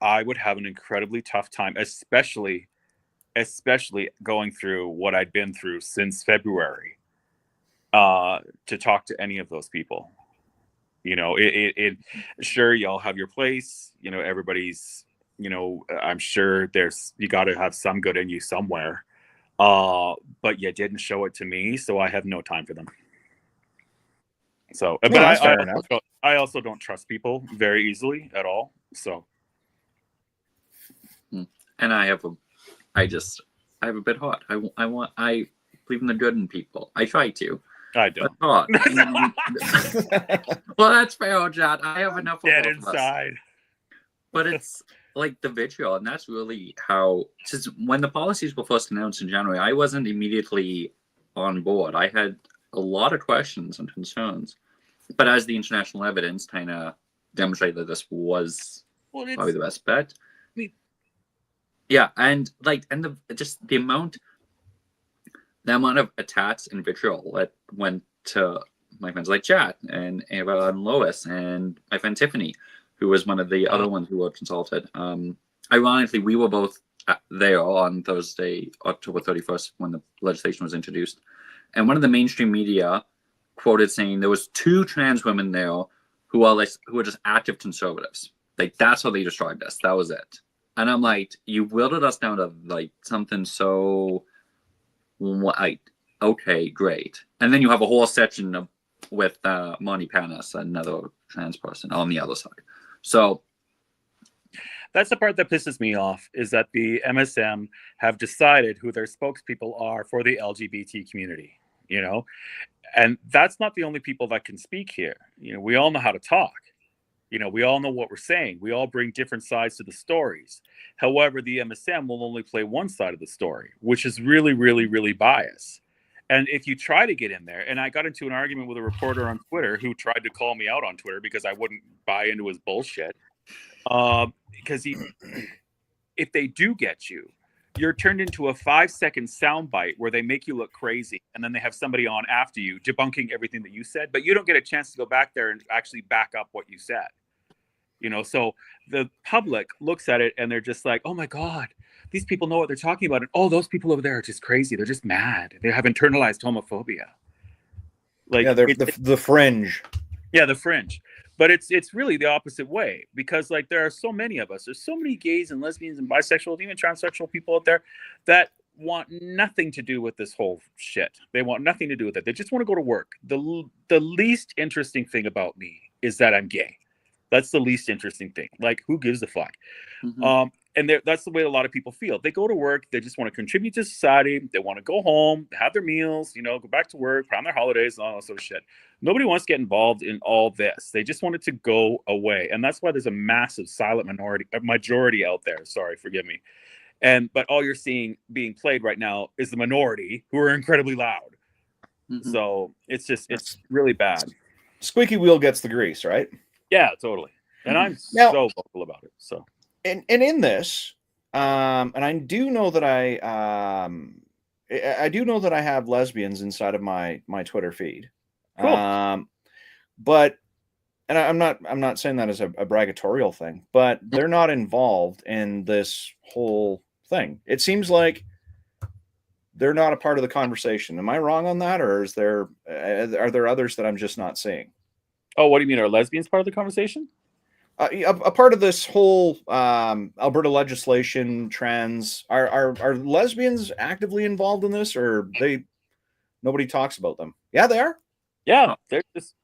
I would have an incredibly tough time, especially going through what I'd been through since February, to talk to any of those people. Sure, y'all have your place. Everybody's, I'm sure you got to have some good in you somewhere. But you didn't show it to me, so I have no time for them. So, but I also don't trust people very easily at all. So, and I have a bit hot. I believe in the good in people. I try to. I don't. Well, that's fair, John. I have enough of Get inside. But it's like the vitriol, and that's really how. Since when the policies were first announced in January, I wasn't immediately on board. I had a lot of questions and concerns, but as the international evidence kind of demonstrated that this was probably the best bet. Yeah, and the amount of attacks and vitriol that went to my friends like Chad and Ava and Lois and my friend Tiffany, who was one of the other ones who were consulted. Ironically, we were both there on Thursday, October 31st, when the legislation was introduced. And one of the mainstream media quoted saying there was 2 trans women there who are just active conservatives. Like, that's how they described us. That was it. And I'm like, you wilted us down to like something so okay, great. And then you have a whole section with Monty Panis, another trans person, on the other side. So that's the part that pisses me off, is that the MSM have decided who their spokespeople are for the LGBT community, and that's not the only people that can speak here. We all know how to talk. We all know what we're saying. We all bring different sides to the stories. However, the MSM will only play one side of the story, which is really, really, really biased. And if you try to get in there, and I got into an argument with a reporter on Twitter who tried to call me out on Twitter because I wouldn't buy into his bullshit. Because if they do get you, you're turned into a 5-second soundbite where they make you look crazy, and then they have somebody on after you debunking everything that you said, but you don't get a chance to go back there and actually back up what you said. So the public looks at it and they're just like, oh my God, these people know what they're talking about. And those people over there are just crazy. They're just mad. They have internalized homophobia. They're the fringe. Yeah, the fringe. But it's really the opposite way, because there are so many of us. There's so many gays and lesbians and bisexual, even transsexual people out there that want nothing to do with this whole shit. They want nothing to do with it. They just want to go to work. The least interesting thing about me is that I'm gay. That's the least interesting thing. Who gives a fuck? Mm-hmm. And that's the way a lot of people feel. They go to work. They just want to contribute to society. They want to go home, have their meals, go back to work, plan their holidays, and all that sort of shit. Nobody wants to get involved in all this. They just want it to go away. And that's why there's a massive silent majority out there. Sorry, forgive me. But all you're seeing being played right now is the minority, who are incredibly loud. Mm-hmm. So it's really bad. Squeaky wheel gets the grease, right? Yeah, totally. And I'm so vocal about it. So, and in this, and I do know that I have lesbians inside of my Twitter feed. Cool. But I'm not saying that as a braggatorial thing, but they're not involved in this whole thing. It seems like they're not a part of the conversation. Am I wrong on that, or are there others that I'm just not seeing? Oh, what do you mean? Are lesbians part of the conversation? A part of this whole Alberta legislation trends. Are lesbians actively involved in this, or nobody talks about them? Yeah, they are. Yeah, they're just.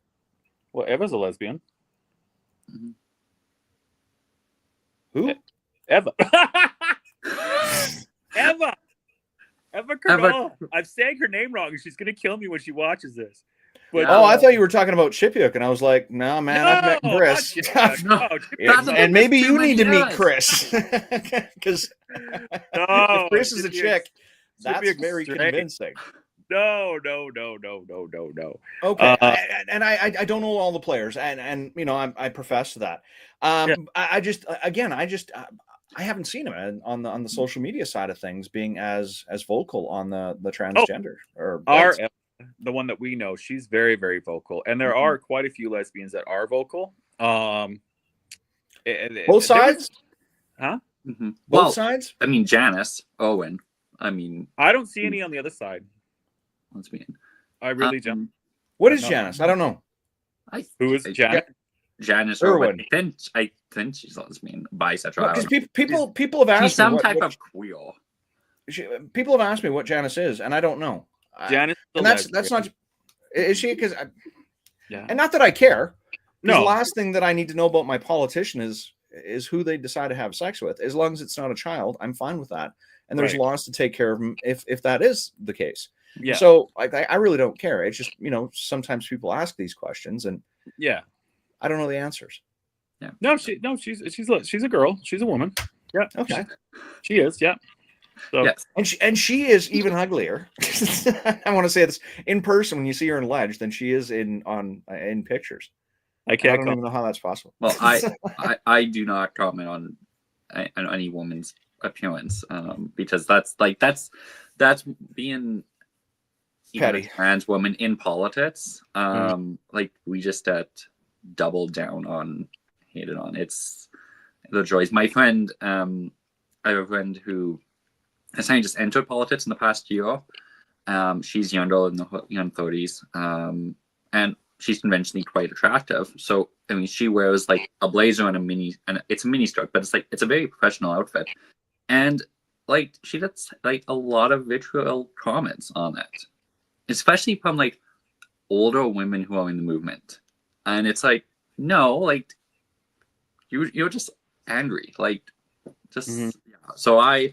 Well, Eva's a lesbian. Mm-hmm. Who? Eva. Eva. Eva Cardone. I'm saying her name wrong, and she's gonna kill me when she watches this. But Oh, I thought you were talking about Chipyuk, and I was like, no, man, I've met not Chris. Chipyuk. No, No, that's Chipyuk's And maybe you too need to many meet years. Chris. Because if Chris is a chick, that's Chipyuk's very straight. convincing. No. Okay, I don't know all the players, and you know I profess to that. Yeah. I just I haven't seen him on the social media side of things being as vocal on the transgender or Our the one that we know, she's very, very vocal, and there Mhm. are quite a few lesbians that are vocal. Both sides. Mhm. Both Well, sides. I mean, Janice Owen. I mean, I don't see any on the other side. let's mean. I really don't. What is No. Janice? I don't know. Who is Janet? Janice Irwin. Owen. I think she's lesbian, bisexual. Because people have asked She's some me type of queer. people have asked me what Janice is, and I don't know. Janet. And that's not. Is she? Because Yeah. and not that I care. No. The last thing that I need to know about my politician is who they decide to have sex with. As long as it's not a child, I'm fine with that. And there's Right. laws to take care of them if that is the case. Yeah. So I really don't care. It's just, you know, sometimes people ask these questions and Yeah. I don't know the answers. No, she's a girl. She's a woman. Yeah. Okay. She is. Yeah. So Yes. And she is even uglier. I want to say this in person when you see her in Ledge than she is in pictures. I I can't don't call. even know how that's possible. Well, I do not comment on any woman's appearance because that's being even a Petty. trans woman in politics. Like we just doubled down on, hated on. It's the joys. My friend, I have a friend who essentially just entered politics in the past year. She's younger, in the young 30s, and she's conventionally quite attractive. So I mean, she wears like a blazer and it's a mini skirt, but it's a very professional outfit. And like she gets like a lot of vitriol comments on it, especially from like older women who are in the movement. And it's like, no, like you're just angry, like just Mhm. yeah. So I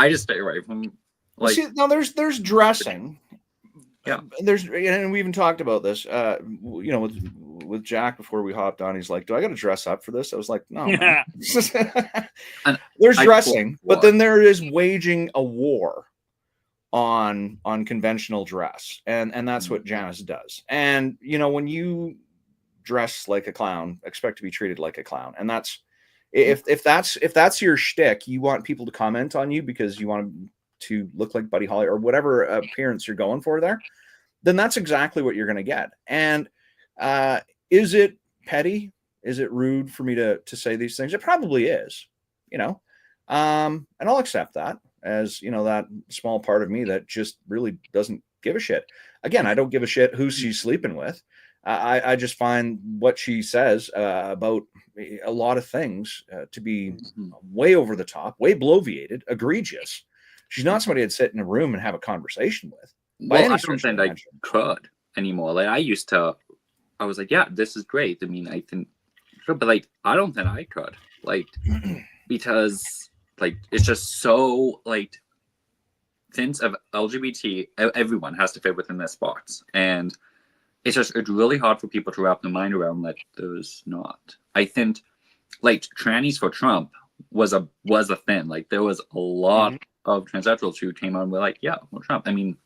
just stay away from like. See, now there's dressing. Yeah. There's, and we even talked about this, you know, with Jack before we hopped on. He's like, "Do I got to dress up for this?" I was like, "No." Man." And There's I dressing, war. but then there is waging a war on conventional dress, and that's what Janice does. And you know, when you dress like a clown, expect to be treated like a clown, and that's if that's your shtick, you want people to comment on you because you want to look like Buddy Holly or whatever appearance you're going for there, then that's exactly what you're going to get. And is it petty? Is it rude for me to say these things? It probably is, you know, and I'll accept that as, you know, that small part of me that just really doesn't give a shit. Again, I don't give a shit who she's sleeping with. I just find what she says about a lot of things to be way over the top, way bloviated, egregious. She's not somebody I'd sit in a room and have a conversation with. Well, I don't think I could anymore. Like I was like, yeah, this is great. I mean, I think, but like, I don't think I could, like, because like it's just so like, since of LGBT, everyone has to fit within their spots, and it's really hard for people to wrap their mind around that there's not. I think, like, trannies for Trump was a thing. Like, there was a lot of transsexuals who came out and were like, yeah, well, Trump. I mean,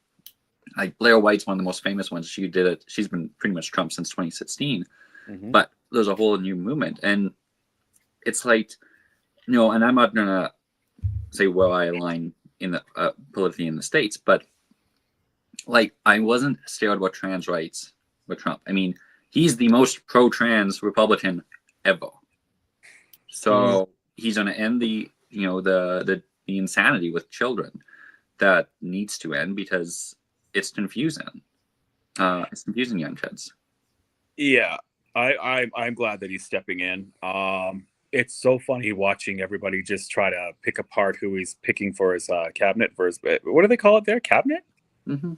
like Blair White's one of the most famous ones. She did it. She's been pretty much Trump since 2016. But there's a whole new movement, and it's like, you know, and I'm not gonna say where I align in the politically in the States, but like I wasn't scared about trans rights with Trump. I mean, he's the most pro-trans Republican ever. So he's gonna end the insanity with children that needs to end because it's confusing. It's confusing young kids. Yeah, I'm glad that he's stepping in. It's so funny watching everybody just try to pick apart who he's picking for his cabinet for his, what do they call it there? Cabinet? Mm-hmm.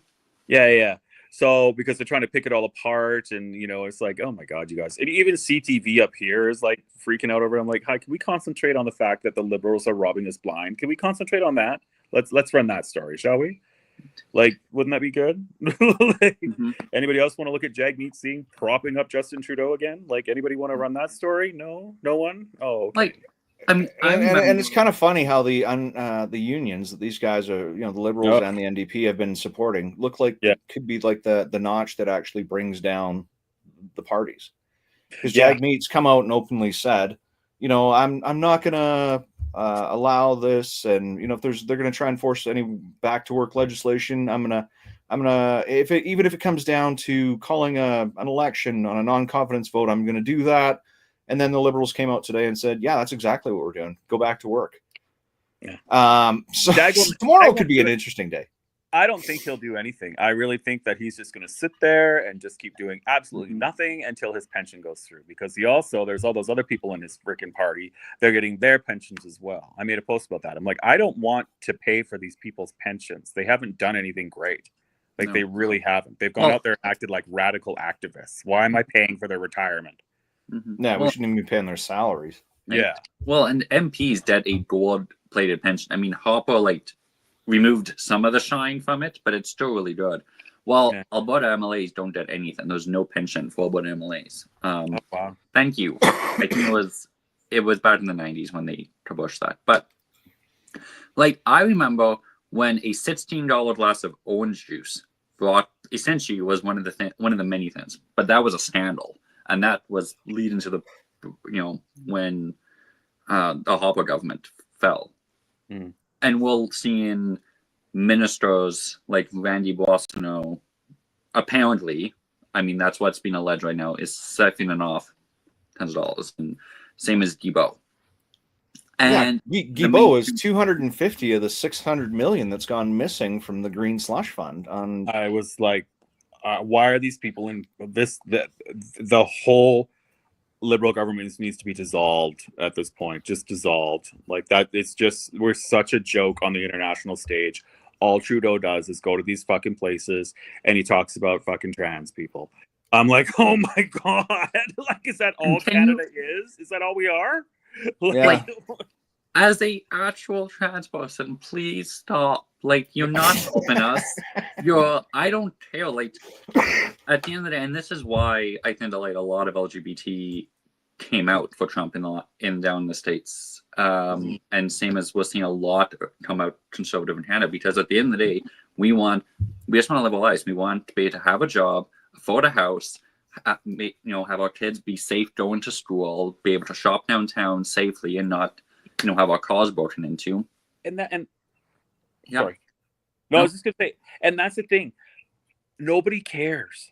Yeah. So because they're trying to pick it all apart, and it's like, oh my god, you guys, and even CTV up here is like freaking out over it. I'm like, hi, can we concentrate on the fact that the Liberals are robbing us blind? Can we concentrate on that? Let's run that story, shall we? Like, wouldn't that be good? Like, anybody else want to look at Jagmeet Singh propping up Justin Trudeau again? Like, anybody want to run that story? No one. Oh, okay. Like, and it's kind of funny how the unions that these guys are, the Liberals and the NDP have been supporting look like it could be like the notch that actually brings down the parties. Because Jagmeet's come out and openly said, I'm not gonna allow this, and if they're gonna try and force any back to work legislation, I'm gonna even if it comes down to calling an election on a non-confidence vote, I'm gonna do that. And then the Liberals came out today and said, yeah, that's exactly what we're doing. Go back to work. Yeah. So tomorrow could be an interesting day. I don't think he'll do anything. I really think that he's just going to sit there and just keep doing absolutely nothing until his pension goes through. Because there's all those other people in his freaking party. They're getting their pensions as well. I made a post about that. I'm like, I don't want to pay for these people's pensions. They haven't done anything great. Like, they really haven't. They've gone out there and acted like radical activists. Why am I paying for their retirement? Yeah, we shouldn't even be paying their salaries. Yeah. Well, and MPs get a gold-plated pension. I mean, Harper removed some of the shine from it, but it's still really good. Well, Alberta MLAs don't get anything. There's no pension for Alberta MLAs. Wow. Thank you. I think it was back in the 90s when they published that. But I remember when a $16 glass of orange juice essentially was one of the many things, but that was a scandal. And that was leading to when the Harper government fell. And we're seeing ministers like Randy Boissonnault, apparently, I mean, that's what's being alleged right now, is siphoning off $10. And same as Guilbeault. And Guilbeault is 250 of the 600 million that's gone missing from the Green Slush Fund. I was like, why are these people in this? The whole Liberal government needs to be dissolved at this point. Just dissolved. Like that. It's just, we're such a joke on the international stage. All Trudeau does is go to these fucking places and he talks about fucking trans people. I'm like, oh my god! Like, is that all Canada is? Is that all we are? Yeah. As a actual trans person, please stop. Like, you're not helping us. I don't care. Like, at the end of the day, and this is why I think that a lot of LGBT came out for Trump in down in the States. And same as we're seeing a lot come out conservative in Canada, because at the end of the day, we just want to live our lives. We want to be able to have a job, afford a house, have our kids be safe going to school, be able to shop downtown safely, and not have our cars broken into. Sorry. No, I was just gonna say, and that's the thing. Nobody cares.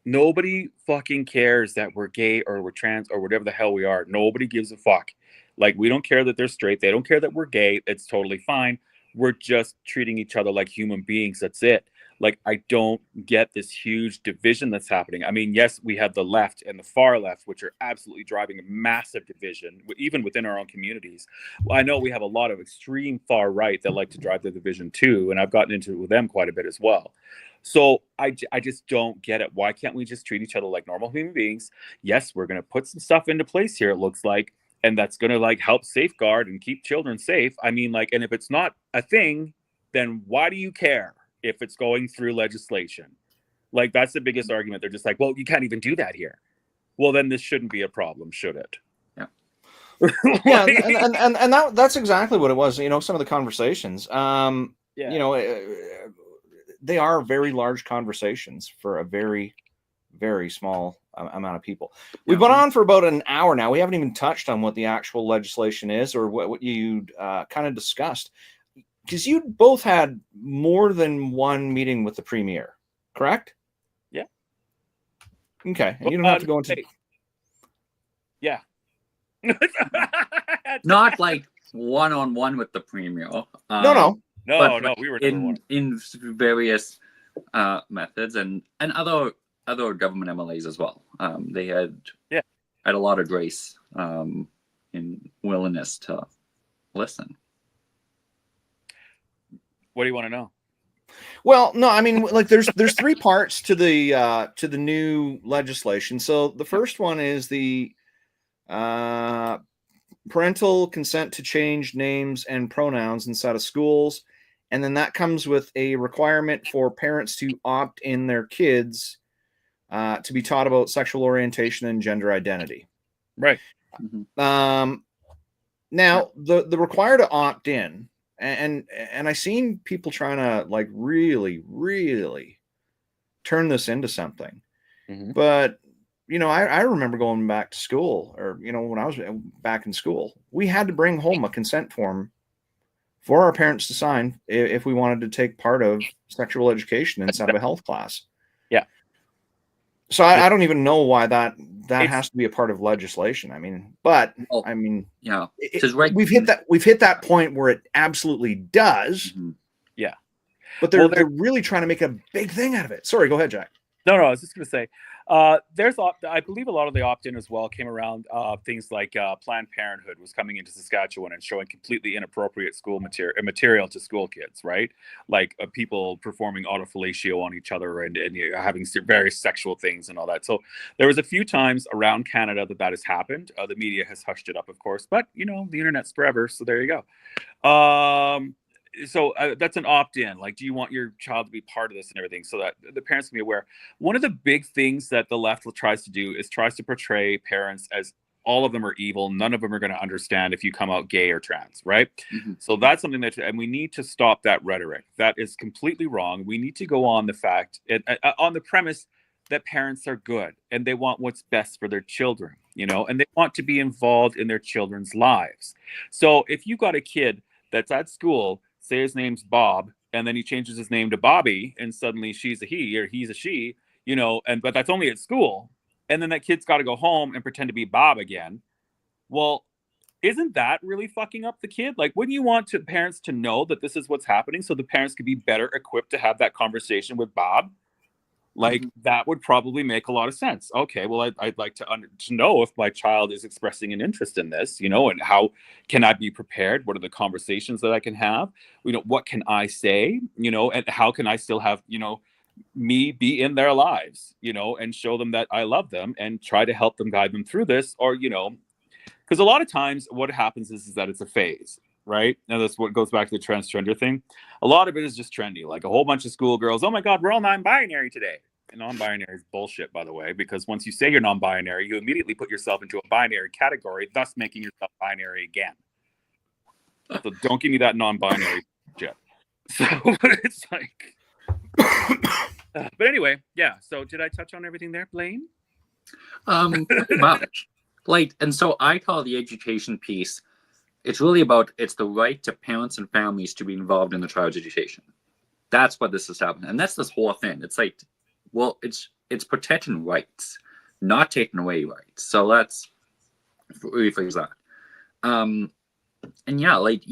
Nobody fucking cares that we're gay or we're trans or whatever the hell we are. Nobody gives a fuck. Like, we don't care that they're straight. They don't care that we're gay. It's totally fine. We're just treating each other like human beings. That's it. Like, I don't get this huge division that's happening. I mean, yes, we have the left and the far left, which are absolutely driving a massive division, even within our own communities. I know we have a lot of extreme far right that like to drive the division too, and I've gotten into it with them quite a bit as well. So I just don't get it. Why can't we just treat each other like normal human beings? Yes, we're going to put some stuff into place here, it looks like, and that's going to like help safeguard and keep children safe. I mean, like, and if it's not a thing, then why do you care if it's going through legislation? Like, that's the biggest argument. They're just like, well, you can't even do that here. Well, then this shouldn't be a problem, should it? Yeah. Yeah, and that's exactly what it was. Some of the conversations. They are very large conversations for a very, very small amount of people. We've been on for about an hour now. We haven't even touched on what the actual legislation is or what you kind of discussed. Because you both had more than one meeting with the premier, correct? Yeah. Okay. And you don't have to go into... Yeah. Not like one-on-one with the premier. No. No, we were in various methods and other government MLAs as well. They had a lot of grace and willingness to listen. What do you want to know? Well, no, I mean, like there's three parts to the new legislation. So the first one is the uh, parental consent to change names and pronouns inside of schools, and then that comes with a requirement for parents to opt in their kids to be taught about sexual orientation and gender identity. Right. Now the require to opt in, and I seen people trying to like really turn this into something, but I remember going back to school, or when I was back in school, we had to bring home a consent form for our parents to sign if we wanted to take part of sexual education inside of a health class. Yeah. So I don't even know why that has to be a part of legislation. I mean, but yeah, we've hit that point where it absolutely does. Yeah. But they're really trying to make a big thing out of it. Sorry, go ahead, Jack. No, I was just going to say, I believe a lot of the opt-in as well came around things like Planned Parenthood was coming into Saskatchewan and showing completely inappropriate school material to school kids, right? Like people performing autofellatio on each other and having various sexual things and all that. So there was a few times around Canada that has happened. The media has hushed it up, of course, but the internet's forever, so there you go. So that's an opt-in. Like, do you want your child to be part of this and everything, so that the parents can be aware? One of the big things that the left tries to do is tries to portray parents as all of them are evil. None of them are going to understand if you come out gay or trans, right? So that's something and we need to stop that rhetoric. That is completely wrong. We need to go on the fact, on the premise that parents are good and they want what's best for their children, and they want to be involved in their children's lives. So if you got a kid that's at school, say his name's Bob, and then he changes his name to Bobby, and suddenly she's a he or he's a she, but that's only at school. And then that kid's got to go home and pretend to be Bob again. Well, isn't that really fucking up the kid? Like, wouldn't you want parents to know that this is what's happening so the parents could be better equipped to have that conversation with Bob? Like, that would probably make a lot of sense. Okay, well, I'd like to know if my child is expressing an interest in this, and how can I be prepared? What are the conversations that I can have? What can I say? And how can I still have, me be in their lives, and show them that I love them and try to help them, guide them through this, or, because a lot of times what happens is that it's a phase. Right? Now that's what goes back to the transgender thing. A lot of it is just trendy. Like a whole bunch of schoolgirls, oh my God, we're all non-binary today. And non-binary is bullshit, by the way, because once you say you're non-binary, you immediately put yourself into a binary category, thus making yourself binary again. So don't give me that non-binary shit. So it's like, but anyway, yeah. So did I touch on everything there, Blaine? Pretty much. Like, and so I call the education piece. It's really about, it's the right to parents and families to be involved in the child's education. That's what this is happening. And that's this whole thing. It's like, well, it's protecting rights, not taking away rights. So let's rephrase that. And yeah, like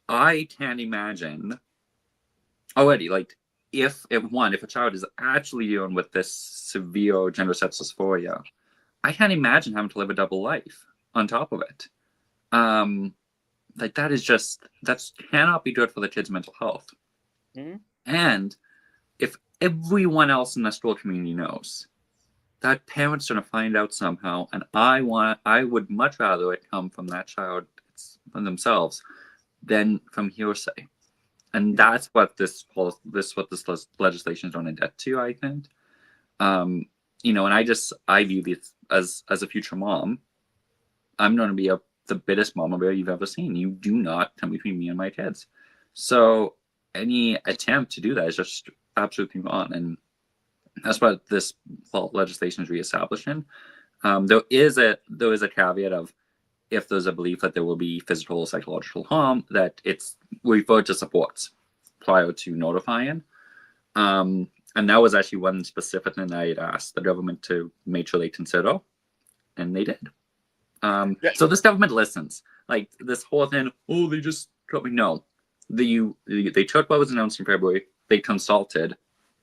I can't imagine already, like if a child is actually dealing with this severe gender sex dysphoria, I can't imagine having to live a double life on top of it. Like that cannot be good for the kid's mental health. And if everyone else in the school community knows, that parents are going to find out somehow, and I would much rather it come from that child themselves than from hearsay. And that's what this legislation is going to get to, I think. And I view this as a future mom. I'm going to be the biggest mama bear you've ever seen. You do not come between me and my kids. So any attempt to do that is just absolutely wrong. And that's what this legislation is reestablishing. There is a caveat of, if there's a belief that there will be physical or psychological harm, that it's referred to supports prior to notifying. And that was actually one specific thing I had asked the government to make sure they consider, and they did. So this government listens. Like this whole thing, they just told me no. They took what was announced in February, they consulted,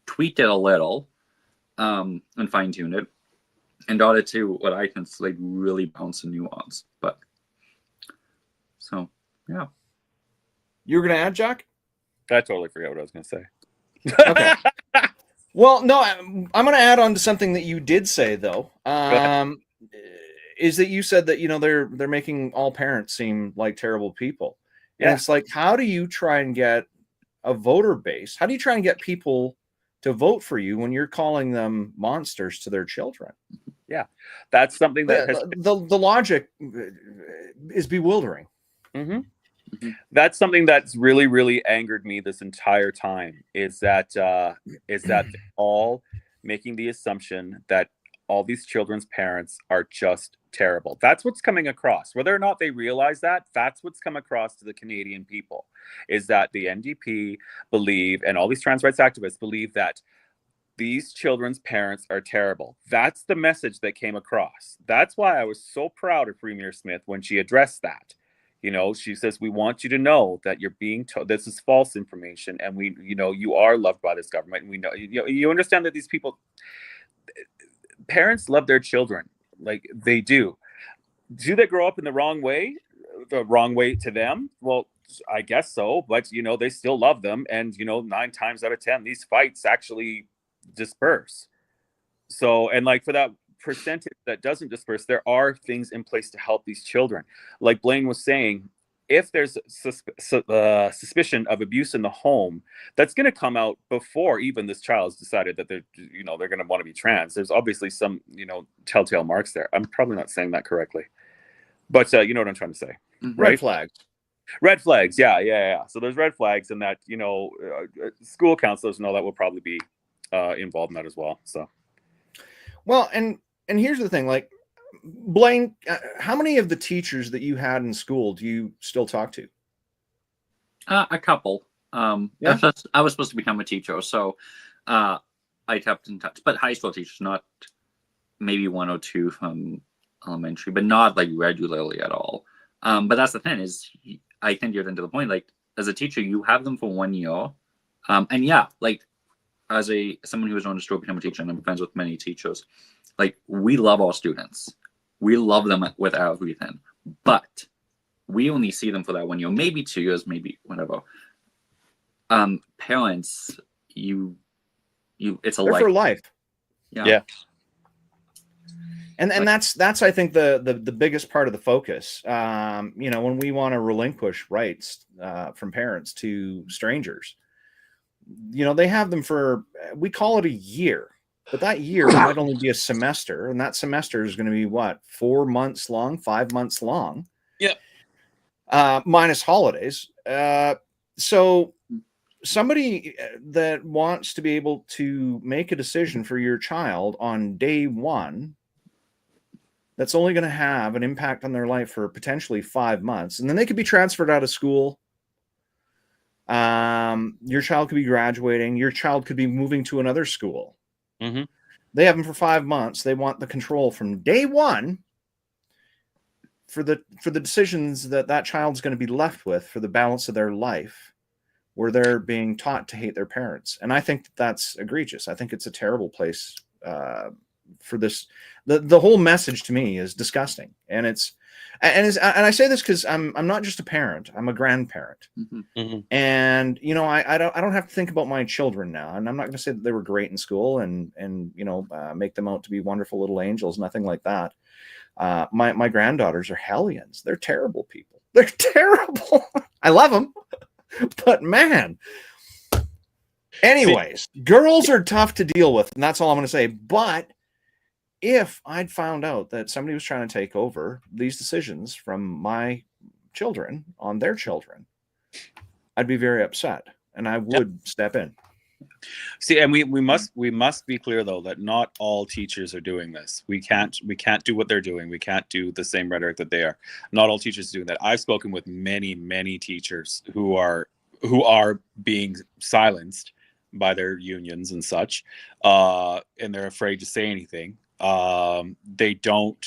tweaked it a little, and fine-tuned it, and got it to what I think is like really bounce and nuance. But so yeah. You were gonna add, Jack? I totally forgot what I was going to say. Okay. Well, no, I'm going to add on to something that you did say though. Is that you said that they're making all parents seem like terrible people, and Yeah. it's like, how do you try and get a voter base? How do you try and get people to vote for you when you're calling them monsters to their children? Yeah, that's something that has The logic is bewildering. That's something that's really, really angered me this entire time. Is that they're all making the assumption that all these children's parents are just terrible. That's what's coming across. Whether or not they realize that, that's what's come across to the Canadian people. Is that the NDP believe, and all these trans rights activists believe, that these children's parents are terrible. That's the message that came across. That's why I was so proud of Premier Smith when she addressed that. She says, we want you to know that you're being told this is false information, and you are loved by this government. And we know, you understand that these people, parents love their children. Like, they do. Do they grow up in the wrong way to them? Well, I guess so, but they still love them. And 9 times out of 10, these fights actually disperse. So, and like, for that percentage that doesn't disperse, there are things in place to help these children. Like Blaine was saying, if there's suspicion of abuse in the home, that's going to come out before even this child's decided that they're going to want to be trans. There's obviously some telltale marks there. I'm probably not saying that correctly, but you know what I'm trying to say. Red flags. Red flags. Yeah. So there's red flags, and that school counselors and all that will probably be involved in that as well. So, well, and here's the thing, like, Blaine, how many of the teachers that you had in school do you still talk to? A couple. Yeah. I was supposed to become a teacher, so I kept in touch. But high school teachers, not maybe 1 or 2 from elementary, but not like regularly at all. But that's the thing, is I think you're into the point. Like, as a teacher, you have them for 1 year, and yeah, like, as someone who was on the stroke become a teacher, and I'm friends with many teachers, like, we love our students. We love them with everything, but we only see them for that 1 year, maybe 2 years, maybe whatever. Parents, it's a They're life. for life. Yeah. And that's I think the biggest part of the focus. When we want to relinquish rights from parents to strangers, they have them for, we call it a year. But that year might only be a semester, and that semester is going to be what, 4 months long, 5 months long. Yep. Minus holidays. So somebody that wants to be able to make a decision for your child on day one, that's only going to have an impact on their life for potentially 5 months, and then they could be transferred out of school. Your child could be graduating. Your child could be moving to another school. Mm-hmm. They have them for 5 months. They want the control from day one for the decisions that child's going to be left with for the balance of their life, where they're being taught to hate their parents. And I think that's egregious. I think it's a terrible place for this. The whole message to me is disgusting, and I say this because I'm not just a parent. I'm a grandparent, and I don't have to think about my children now. And I'm not going to say that they were great in school and make them out to be wonderful little angels. Nothing like that. My granddaughters are hellions. They're terrible people. They're terrible. I love them, but man. Anyways, girls are tough to deal with, and that's all I'm going to say. But if I'd found out that somebody was trying to take over these decisions from my children on their children, I'd be very upset, and I would step in. See, and we must be clear though that not all teachers are doing this. We can't do what they're doing. We can't do the same rhetoric that they are. Not all teachers are doing that. I've spoken with many teachers who are being silenced by their unions and such, and they're afraid to say anything. They don't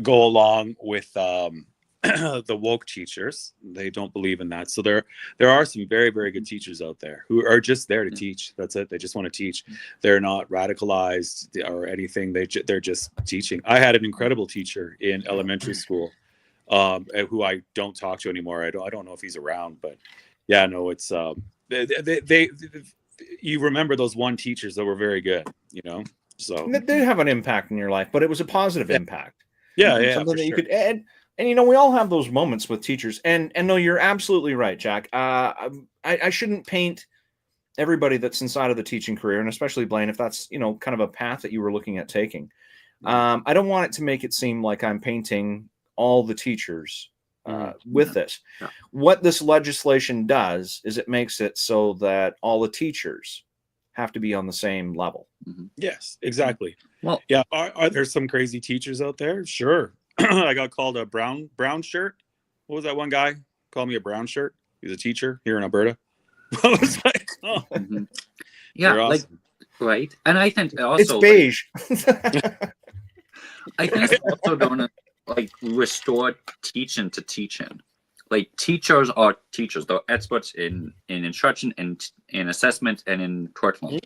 go along with the woke teachers. They don't believe in that. So there are some very, very good teachers out there who are just there to teach. That's it. They just want to teach. They're not radicalized or anything. They're just teaching. I had an incredible teacher in elementary school who I don't talk to anymore. I don't know if he's around, but yeah, no, it's they you remember those one teachers that were very good, you know. So They did have an impact in your life, but it was a positive impact. yeah, Something for that you sure. could and you know, we all have those moments with teachers. And no, you're absolutely right, Jack. I shouldn't paint everybody that's inside of the teaching career, and especially Blaine, if that's, you know, kind of a path that you were looking at taking. I don't want it to make it seem like I'm painting all the teachers with this. Yeah. What this legislation does is it makes it so that all the teachers have to be on the same level. Yes, exactly. Well, Yeah, are there some crazy teachers out there? Sure. I got called a brown shirt. What was that one guy called me a brown shirt? He's a teacher here in Alberta. I was like, oh, yeah, they're like awesome. right. And I think also It's beige. I think it's also going to like restore teaching to teaching. Like teachers are teachers; they're experts in instruction and in assessment and in curriculum.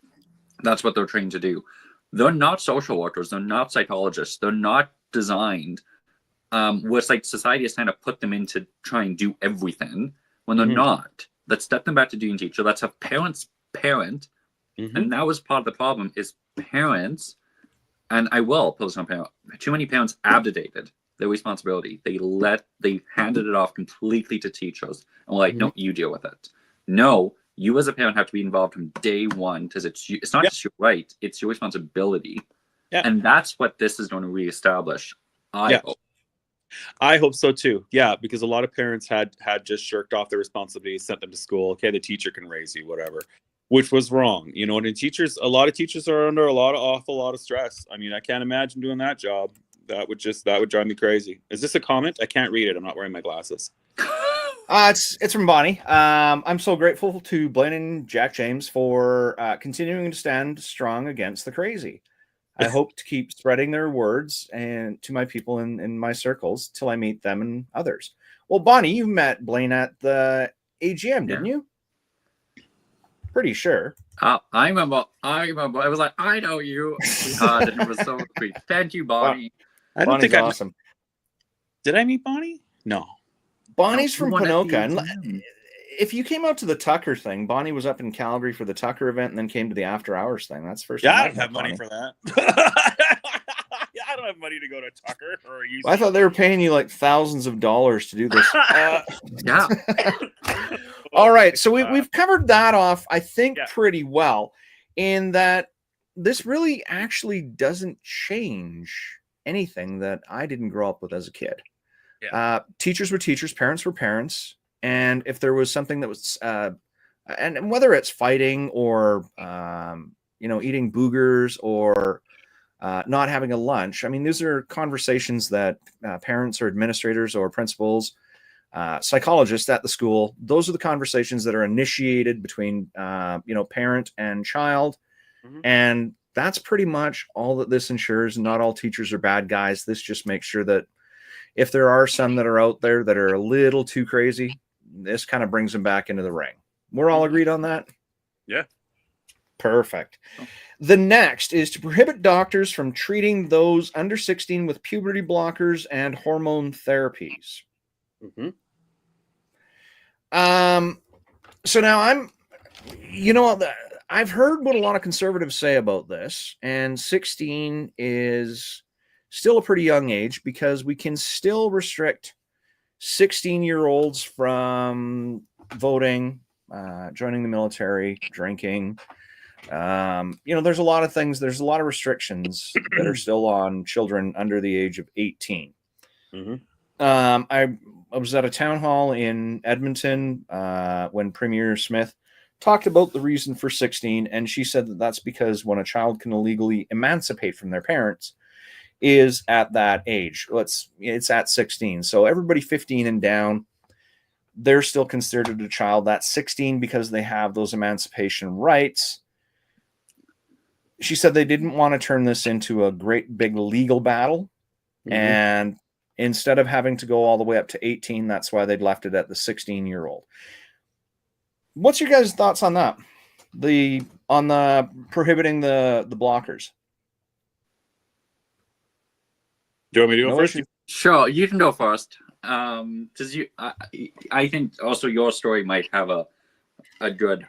That's what they're trained to do. They're not social workers. They're not psychologists. They're not designed. What's like society is trying to put them in to try and do everything when they're not. Let's step them back to doing teacher. Let's have parents parent, and that was part of the problem. Is parents, and I will put this on parent. Too many parents abdicated their responsibility. They handed it off completely to teachers, and were like, no, you deal with it. No, you as a parent have to be involved from day one because it's not just your right; it's your responsibility. Yeah. And that's what this is going to reestablish. I hope. I hope so too. Yeah, because a lot of parents had just shirked off their responsibilities, sent them to school. Okay, the teacher can raise you, whatever, which was wrong. You know, and a lot of teachers are under awful lot of stress. I mean, I can't imagine doing that job. That would drive me crazy. Is this a comment? I can't read it. I'm not wearing my glasses. It's from Bonnie. I'm so grateful to Blaine and Jack James for continuing to stand strong against the crazy. I hope to keep spreading their words and to my people in my circles till I meet them and others. Well, Bonnie, you met Blaine at the AGM, didn't you? Pretty sure. I remember. I was like, I know you. And it was so sweet. Thank you, Bonnie. I don't Bonnie's think awesome. Did I meet Bonnie? No. Bonnie's No, from you won at the Ponoka. AGM. If you came out to the Tucker thing, Bonnie was up in Calgary for the Tucker event and then came to the after hours thing. That's the first Yeah, time I I've don't met have money Bonnie. for that. Yeah, I don't have money to go to Tucker or use. I thought they were paying you like thousands of dollars to do this. Yeah. All right, so we've covered that off, I think, Yeah. pretty well, in that this really actually doesn't change anything that I didn't grow up with as a kid. Yeah. Teachers were teachers, parents were parents, and if there was something that was, and whether it's fighting or eating boogers or not having a lunch, I mean, these are conversations that parents or administrators or principals, psychologists at the school, those are the conversations that are initiated between parent and child. And that's pretty much all that this ensures. Not all teachers are bad guys. This just makes sure that if there are some that are out there that are a little too crazy, this kind of brings them back into the ring. We're all agreed on that? Yeah. Perfect. The next is to prohibit doctors from treating those under 16 with puberty blockers and hormone therapies. So now I've heard what a lot of conservatives say about this, and 16 is still a pretty young age because we can still restrict 16-year-olds from voting, joining the military, drinking. There's a lot of things. There's a lot of restrictions that are still on children under the age of 18. I was at a town hall in Edmonton when Premier Smith talked about the reason for 16, and she said that that's because when a child can illegally emancipate from their parents is at that age. It's at 16. So everybody 15 and down, they're still considered a child. That's 16 because they have those emancipation rights. She said they didn't want to turn this into a great big legal battle. And instead of having to go all the way up to 18, that's why they'd left it at the 16-year-old. What's your guys' thoughts on that? On the prohibiting the blockers? Do you want me to go first? Sure, you can go first. Because I think also your story might have a good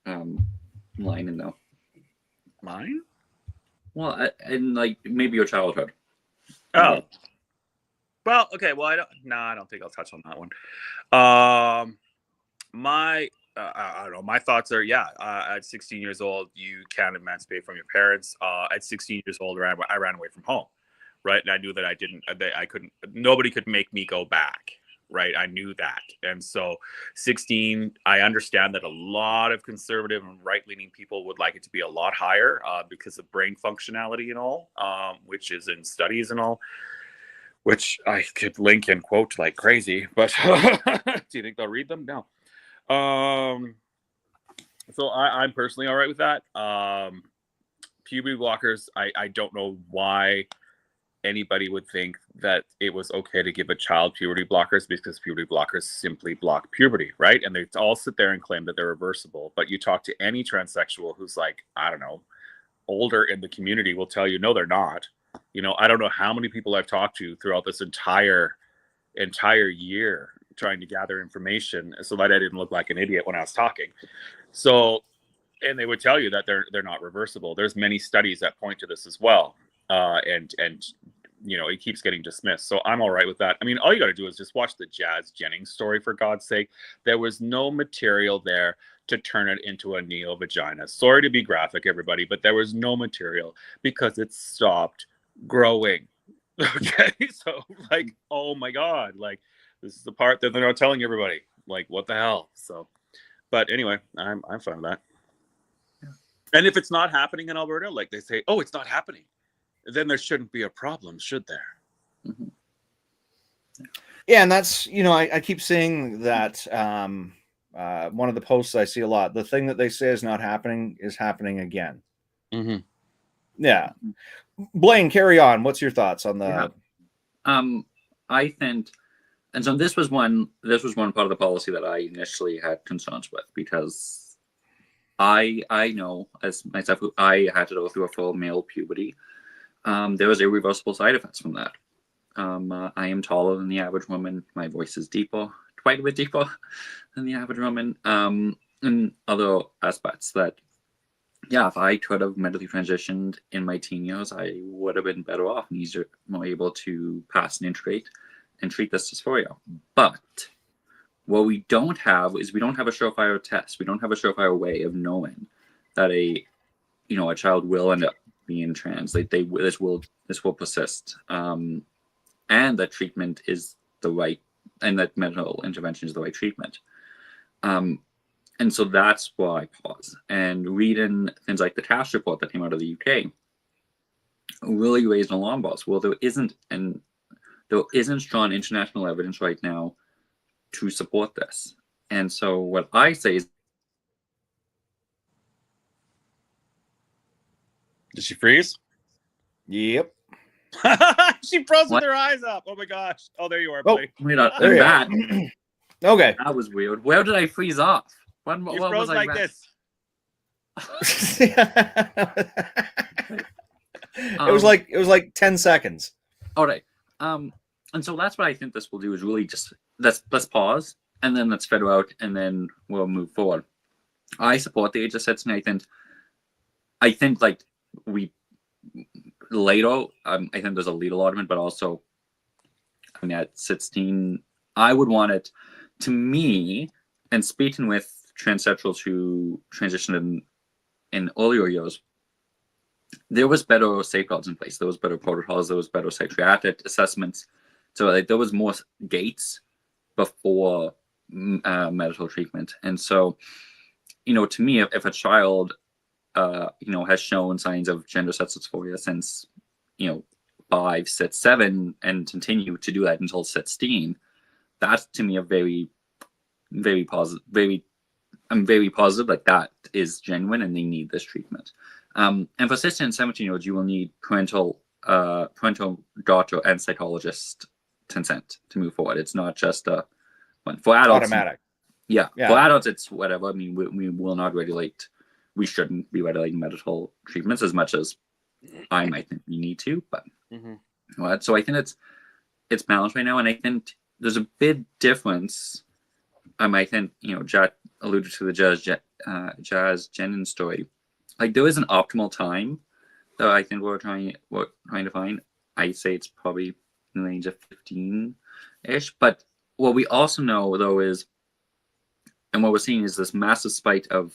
line in though. Mine? Well, and like maybe your childhood. Oh. Well, okay. Well, I don't think I'll touch on that one. I don't know. My thoughts are, at 16 years old, you can emancipate from your parents. At 16 years old, I ran away from home, right? And I knew that I couldn't, nobody could make me go back, right? I knew that. And so 16, I understand that a lot of conservative and right-leaning people would like it to be a lot higher because of brain functionality and all, which is in studies and all, which I could link and quote like crazy, but do you think they'll read them? No. So I'm personally all right with that. Puberty blockers, I don't know why anybody would think that it was okay to give a child puberty blockers, because puberty blockers simply block puberty, right? And they all sit there and claim that they're reversible. But you talk to any transsexual who's like, I don't know, older in the community will tell you, no, they're not. You know, I don't know how many people I've talked to throughout this entire year trying to gather information so that I didn't look like an idiot when I was talking. So, and they would tell you that they're not reversible. There's many studies that point to this as well. And you know, it keeps getting dismissed. So I'm all right with that. I mean, all you got to do is just watch the Jazz Jennings story, for God's sake. There was no material there to turn it into a neo vagina. Sorry to be graphic, everybody, but there was no material because it stopped growing. Okay, so like, oh my God, like this is the part that they're not telling everybody. Like, what the hell? So, but anyway, I'm fine with that. Yeah. And if it's not happening in Alberta, like they say, oh, it's not happening, then there shouldn't be a problem, should there? Mm-hmm. Yeah, and that's, you know, I keep seeing that one of the posts I see a lot. The thing that they say is not happening is happening again. Mm-hmm. Yeah. Blaine, carry on. What's your thoughts on the? Yeah. I think, and so this was one part of the policy that I initially had concerns with, because I know as myself, I had to go through a full male puberty. There was irreversible side effects from that. I am taller than the average woman. My voice is deeper, quite a bit deeper than the average woman. And other aspects that, yeah, if I could have medically transitioned in my teen years, I would have been better off and easier, more able to pass and integrate and treat this dysphoria. But what we don't have is we don't have a surefire test. We don't have a surefire way of knowing that a child will end up being trans. This will persist, and that treatment is the right, and that medical intervention is the right treatment. And so that's why I pause. And reading things like the TASH report that came out of the UK really raised an alarm bells. Well, there isn't strong international evidence right now to support this. And so what I say is, did she freeze? Yep. She froze with her eyes up. Oh my gosh. Oh, there you are, Oh, Blake. wait, there you that Okay. that was weird. Where did I freeze off? What froze was I like at? this. It was like 10 seconds. All right. And so that's what I think this will do, is really just let's pause and then let's figure out, and then we'll move forward. I support the age of 16. I think like we later, I think there's a legal argument, but also, I mean, at 16, I would want it, to me, and speaking with transsexuals who transitioned in earlier years, there was better safeguards in place. There was better protocols. There was better psychiatric assessments. So like, there was more gates before medical treatment. And so, to me, if a child, has shown signs of gender dysphoria since, 5, 6, 7, and continue to do that until 16, that's to me a very, very positive. I'm very positive like that is genuine and they need this treatment. And for 16 and 17-year-olds, you will need parental doctor and psychologist consent to move forward. It's not just a one. For adults, automatic. Yeah. For adults, it's whatever. I mean, we will not regulate. We shouldn't be regulating medical treatments as much as I might think we need to. But so I think it's balanced right now, and I think there's a big difference. I think Jack alluded to the Jazz Jennings story, like there is an optimal time that I think we're trying to find. I say it's probably in the range of 15-ish. But what we also know though is, and what we're seeing is this massive spike of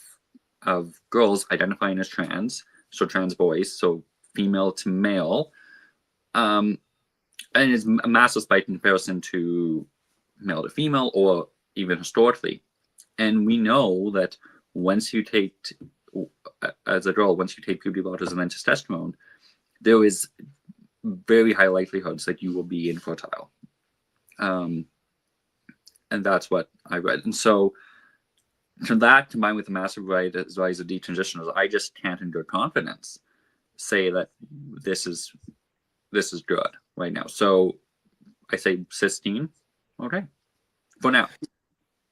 girls identifying as trans, so trans boys, so female to male, and it's a massive spike in comparison to male to female or even historically. And we know that once you take, as a girl, once you take puberty blockers and then testosterone, there is very high likelihoods that you will be infertile. And that's what I read. And so that combined with the massive rise of detransitioners, I just can't in good confidence say that this is good right now. So I say cysteine, okay, for now.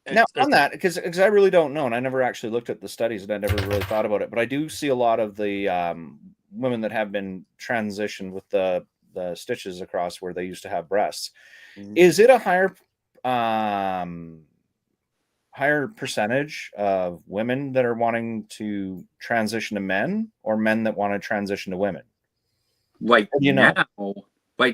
Now, on that, because I really don't know, and I never actually looked at the studies, and I never really thought about it, but I do see a lot of the women that have been transitioned with the stitches across where they used to have breasts. Mhm. Is it a higher percentage of women that are wanting to transition to men, or men that want to transition to women? Right How do you know?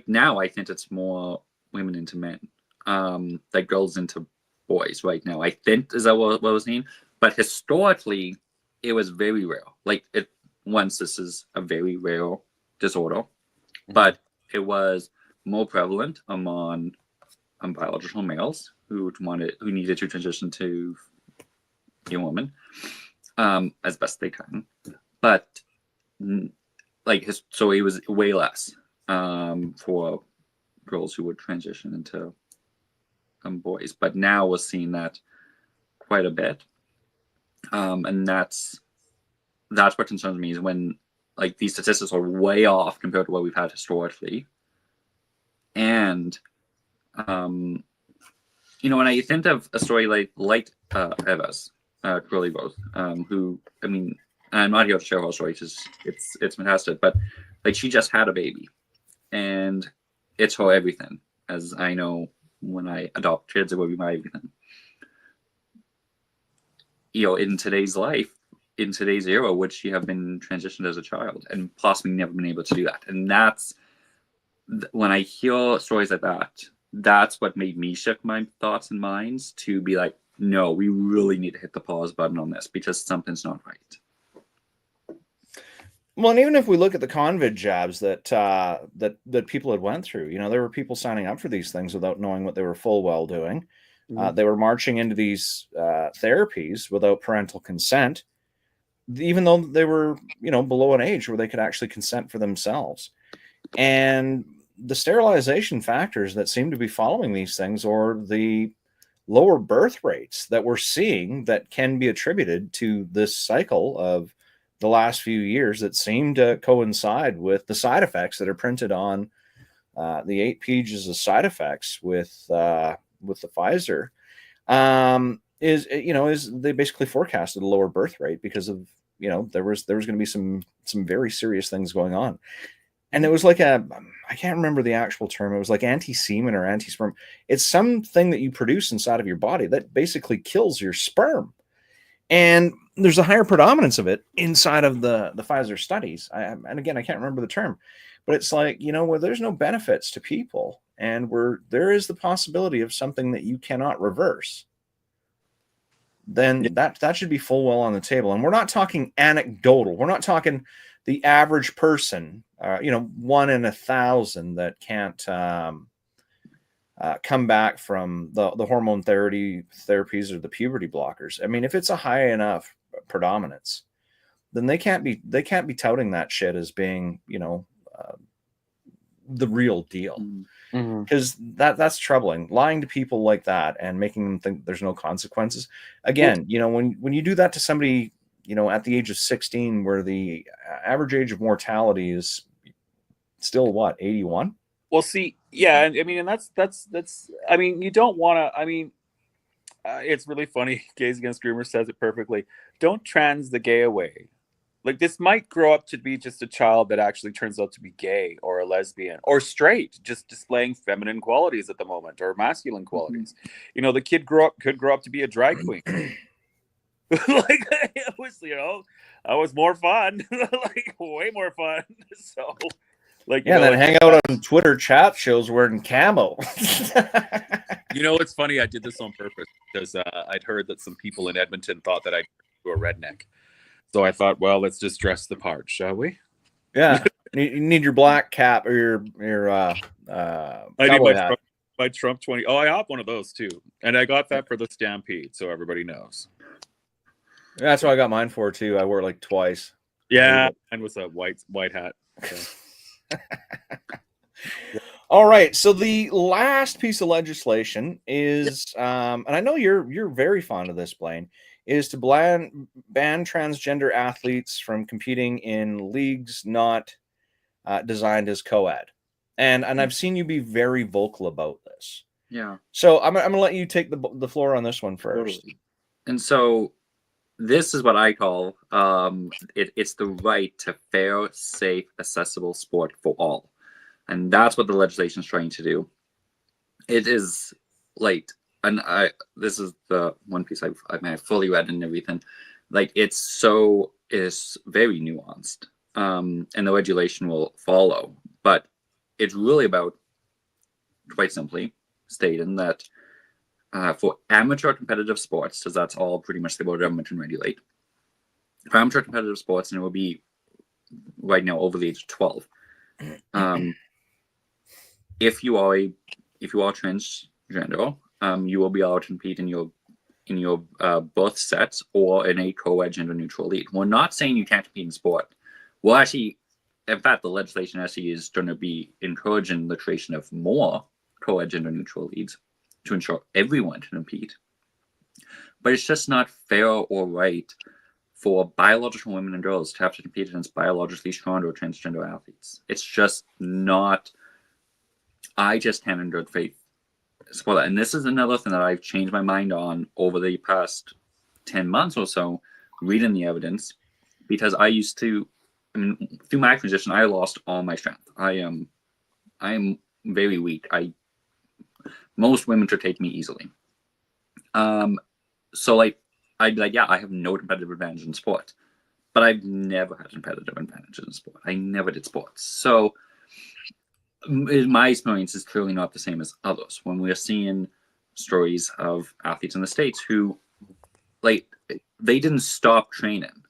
now, I think it's more women into men, like girls into boys. Right now, I think is that what was seen. But historically, it was very rare. Like this is a very rare disorder, but it was more prevalent among biological males who needed to transition to a woman, as best they can. But so it was way less for girls who would transition into boys. But now we're seeing that quite a bit, and that's what concerns me, is when like these statistics are way off compared to what we've had historically. And when I think of a story like Eva's, Curly Rose, who, I mean, I'm not here to share her story because it's fantastic, but like she just had a baby, and it's her everything. As I know, when I adopt kids, it will be my everything. In today's life, in today's era, would she have been transitioned as a child and possibly never been able to do that? And that's when I hear stories like that, that's what made me shift my thoughts and minds to be like, no, we really need to hit the pause button on this because something's not right. Well, and even if we look at the COVID jabs that people had went through, there were people signing up for these things without knowing what they were full well doing. They were marching into these therapies without parental consent, even though they were, below an age where they could actually consent for themselves. And the sterilization factors that seem to be following these things, or the lower birth rates that we're seeing, that can be attributed to this cycle of the last few years that seem to coincide with the side effects that are printed on the 8 pages of side effects with the Pfizer, is they basically forecasted a lower birth rate because of, there was going to be some very serious things going on. And it was like I can't remember the actual term. It was like anti-semen or anti-sperm. It's something that you produce inside of your body that basically kills your sperm. And there's a higher predominance of it inside of the Pfizer studies. And again, I can't remember the term, but it's like, where there's no benefits to people, and where there is the possibility of something that you cannot reverse, then that should be full well on the table. And we're not talking anecdotal. We're not talking the average person, 1 in 1,000 that can't come back from the hormone therapies or the puberty blockers. I mean, if it's a high enough predominance, then they can't be touting that shit as being, the real deal. Because that's troubling. Lying to people like that and making them think there's no consequences. Again, when you do that to somebody, at the age of 16, where the average age of mortality is still 81. Well, see, yeah, I mean, and that's. I mean, you don't want to. I mean, it's really funny. Gays Against Groomers says it perfectly. Don't trans the gay away. Like, this might grow up to be just a child that actually turns out to be gay or a lesbian or straight, just displaying feminine qualities at the moment, or masculine qualities. The kid could grow up to be a drag queen. Like it was, that was more fun, like way more fun. So, like, Yeah, and then hang out on Twitter chat shows wearing camo. It's funny. I did this on purpose because I'd heard that some people in Edmonton thought that I'd be a redneck. So I thought, well, let's just dress the part, shall we? Yeah, you need your black cap or your I need cowboy hat. my Trump 20. Oh, I have one of those too, and I got that for the Stampede, so everybody knows. Yeah, that's what I got mine for too. I wore it like twice. Yeah, and with a white hat. So. All right, so the last piece of legislation is, and I know you're very fond of this, Blaine, is to ban transgender athletes from competing in leagues not designed as co-ed, and I've seen you be very vocal about this. Yeah. So I'm gonna let you take the floor on this one first. Totally. And so this is what I call it's the right to fair, safe, accessible sport for all. And that's what the legislation is trying to do. It is like, and this is the one piece I've fully read and everything. Like it's very nuanced, and the regulation will follow. But it's really about, quite simply, stating that for amateur competitive sports, because that's all pretty much the government can regulate. For amateur competitive sports, and it will be right now over the age of 12. If you are transgender, you will be allowed to compete in your both sets or in a co-ed gender neutral league. We're not saying you can't compete in sport. Well, actually, in fact, the legislation actually is going to be encouraging the creation of more co-ed gender neutral leagues to ensure everyone can compete. But it's just not fair or right for biological women and girls to have to compete against biologically stronger transgender athletes. It's just not. I just can't in good faith support that. And this is another thing that I've changed my mind on over the past 10 months or so, reading the evidence, because I used to, through my transition, I lost all my strength. I am very weak. Most women could take me easily. So like, I'd be like, yeah, I have no competitive advantage in sport, but I've never had competitive advantage in sport. I never did sports. So my experience is clearly not the same as others. When we're seeing stories of athletes in the States who, like, they didn't stop training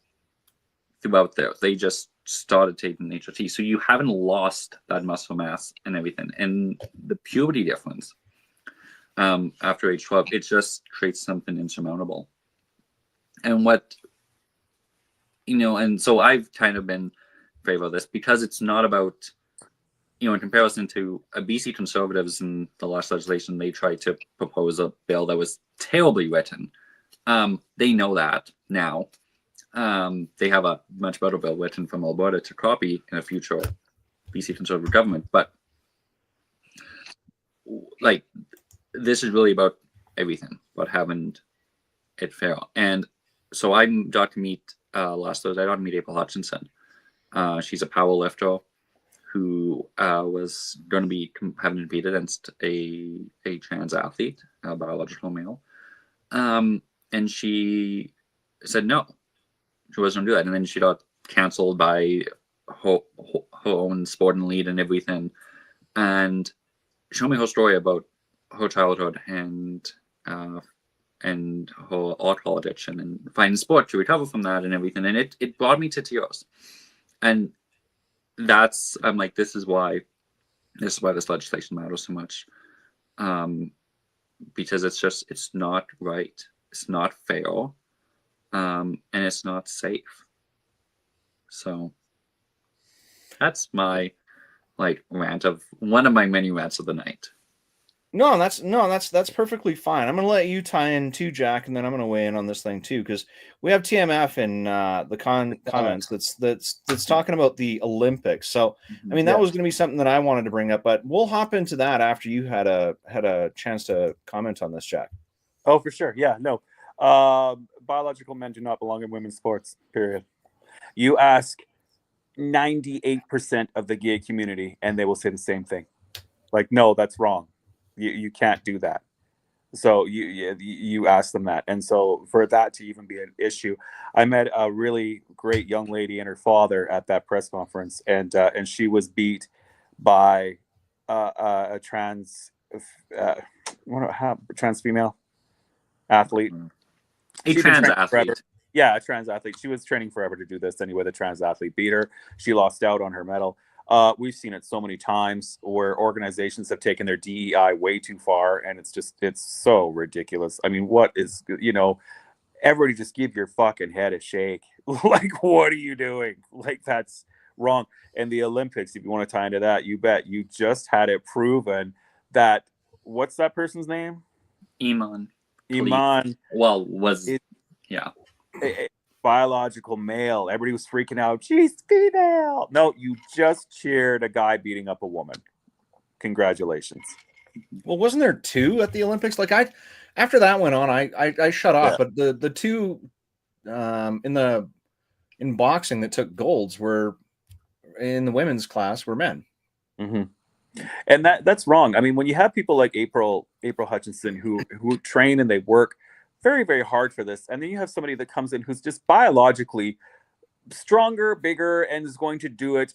throughout there. They just started taking HRT. So you haven't lost that muscle mass and everything. And the puberty difference after age 12, it just creates something insurmountable. And and so I've kind of been in favor of this because it's not about, in comparison to BC conservatives in the last legislation, they tried to propose a bill that was terribly written. They know that now. They have a much better bill written from Alberta to copy in a future BC conservative government. But like, this is really about everything, about having it fair. And so I got to meet last Thursday. I got to meet April Hutchinson. She's a power lifter who was going to be having to compete against a trans athlete, a biological male. And she said no, she wasn't going to do that. And then she got canceled by her own sporting lead and everything. And showed me her story about her childhood and her alcohol addiction and finding sport to recover from that and everything. And it brought me to tears. And I'm like, this is why this legislation matters so much. Because it's not right. It's not fair. And it's not safe. So that's my rant of one of my many rants of the night. No, that's perfectly fine. I'm going to let you tie in too, Jack, and then I'm going to weigh in on this thing too, because we have TMF in the comments that's talking about the Olympics. So, I mean, that was going to be something that I wanted to bring up, but we'll hop into that after you had a chance to comment on this, Jack. Oh, for sure. Yeah, no. Biological men do not belong in women's sports, period. You ask 98% of the gay community, and they will say the same thing. Like, no, that's wrong. You can't do that. So you ask them that, and so for that to even be an issue, I met a really great young lady and her father at that press conference, and she was beat by a trans female athlete. A She'd been trans training forever. athlete. Yeah, a trans athlete. She was training forever to do this anyway. The trans athlete beat her. She lost out on her medal. We've seen it so many times where organizations have taken their DEI way too far, and it's so ridiculous. I mean, what is, everybody just give your fucking head a shake. Like, what are you doing? Like, that's wrong. And the Olympics, if you want to tie into that, you bet you just had it proven that, what's that person's name? Iman. Iman. Well, was, it, yeah. A biological male. Everybody was freaking out. She's female. No, you just cheered a guy beating up a woman. Congratulations. Well, wasn't there 2 at the Olympics? Like after that went on, I shut off. Yeah. But the 2 in boxing that took golds were in the women's class were men. Mm-hmm. And that's wrong. I mean, when you have people like April Hutchinson who train and they work very, very hard for this, and then you have somebody that comes in who's just biologically stronger, bigger, and is going to do it,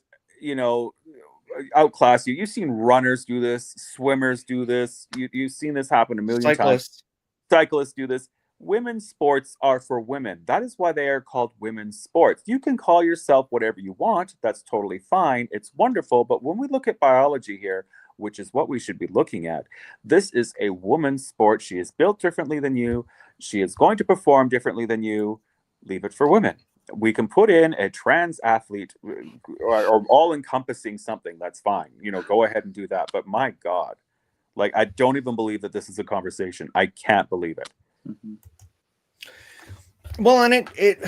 outclass you. You've seen runners do this, swimmers do this. You've seen this happen a million times. Cyclists do this. Women's sports are for women. That is why they are called women's sports. You can call yourself whatever you want. That's totally fine. It's wonderful. But when we look at biology here, which is what we should be looking at, this is a woman's sport. She is built differently than you. She is going to perform differently than you. Leave it for women. We can put in a trans athlete or all-encompassing something. That's fine. Go ahead and do that. But my God, like, I don't even believe that this is a conversation. I can't believe it. Mm-hmm. Well, and it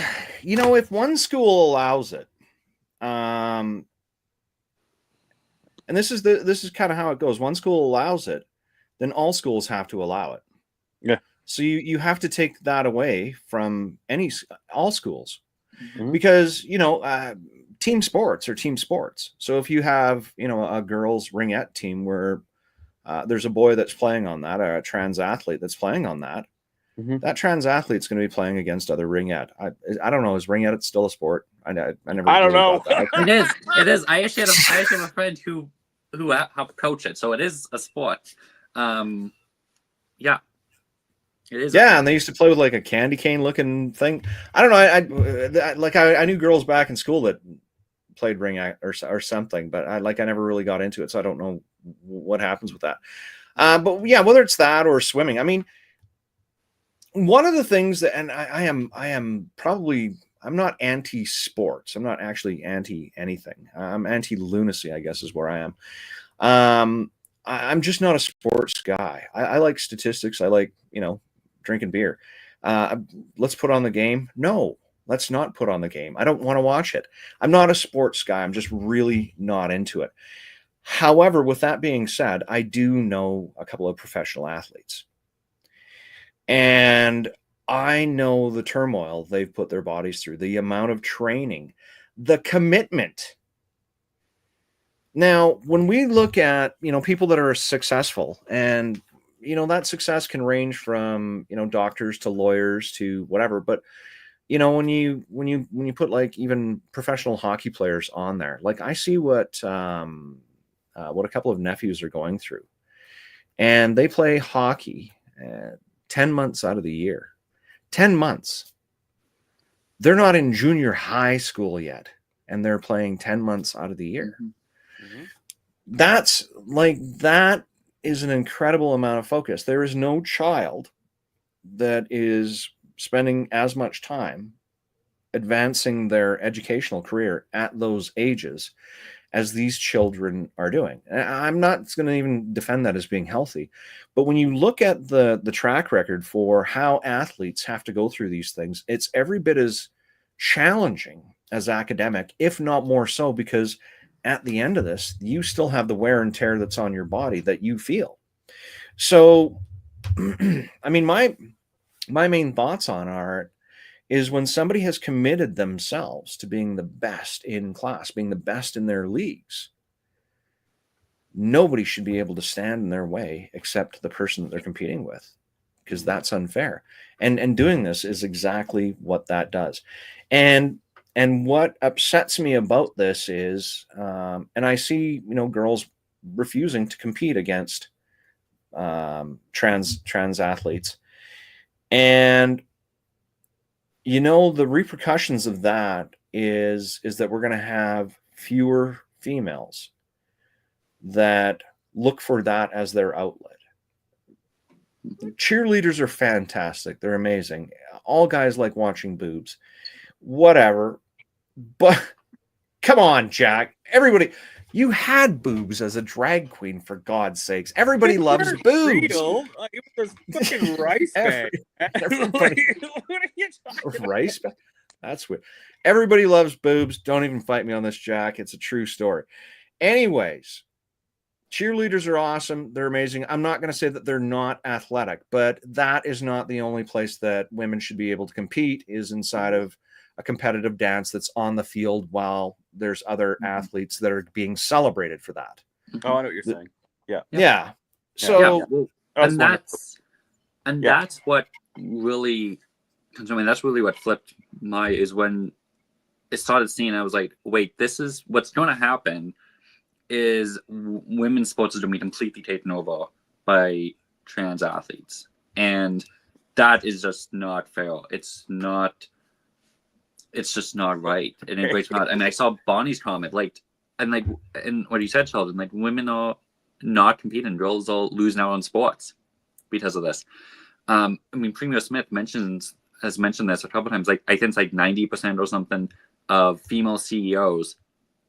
if one school allows it, and this is kind of how it goes. One school allows it, then all schools have to allow it. Yeah. So you have to take that away from all schools, mm-hmm. because team sports are team sports. So if you have a girls ringette team where there's a boy that's playing on that, or a trans athlete that's playing on that, mm-hmm. that trans athlete's going to be playing against other ringette. I don't know. Is ringette still a sport? I never. I don't know. It is. I actually have a friend who helped coach it, so it is a sport. Yeah. It is. Yeah, and they used to play with like a candy cane looking thing. I don't know. I knew girls back in school that played ringette or something, but I never really got into it, so I don't know what happens with that. But yeah, whether it's that or swimming, I mean, one of the things that, and I'm not anti-sports. I'm not actually anti anything. I'm anti-lunacy, I guess, is where I am. I'm just not a sports guy. I like statistics. I like, drinking beer. Let's put on the game. No, let's not put on the game. I don't want to watch it. I'm not a sports guy. I'm just really not into it. However, with that being said, I do know a couple of professional athletes. And I know the turmoil they've put their bodies through, the amount of training, the commitment. Now, when we look at, people that are successful, and, that success can range from, doctors to lawyers to whatever. But, when you put like even professional hockey players on there, like I see what a couple of nephews are going through, and they play hockey 10 months out of the year. 10 months. They're not in junior high school yet, and they're playing 10 months out of the year. Mm-hmm. That is an incredible amount of focus. There is no child that is spending as much time advancing their educational career at those ages as these children are doing. I'm not going to even defend that as being healthy, but when you look at the track record for how athletes have to go through these things, it's every bit as challenging as academic, if not more so, because at the end of this, you still have the wear and tear that's on your body that you feel. So, I mean, my main thoughts on art is when somebody has committed themselves to being the best in class, being the best in their leagues, nobody should be able to stand in their way except the person that they're competing with. because that's unfair. And doing this is exactly what that does. And what upsets me about this is, and I see, girls refusing to compete against trans athletes, and the repercussions of that is that we're going to have fewer females that look for that as their outlet. Cheerleaders are fantastic. They're amazing. All guys like watching boobs, whatever. But come on, Jack. Everybody, you had boobs as a drag queen, for God's sakes. Everybody loves boobs. Real. It was this fucking rice bag. Everybody, What are you talking rice bag? That's weird. Everybody loves boobs. Don't even fight me on this, Jack. It's a true story. Anyways, cheerleaders are awesome. They're amazing. I'm not going to say that they're not athletic, but that is not the only place that women should be able to compete, is inside of a competitive dance that's on the field while there's other athletes that are being celebrated for that. Oh, I know what you're saying. Yeah. Yeah. So, That's what really concerned me. That's really what flipped is when it started seeing, I was like, wait, this is what's going to happen is women's sports is going to be completely taken over by trans athletes. And that is just not fair. It's just not right. And it breaks my heart. And I saw Bonnie's comment, and what you said, Sheldon, women are not competing. Girls are losing out on sports because of this. Premier Smith has mentioned this a couple times. I think it's 90% or something of female CEOs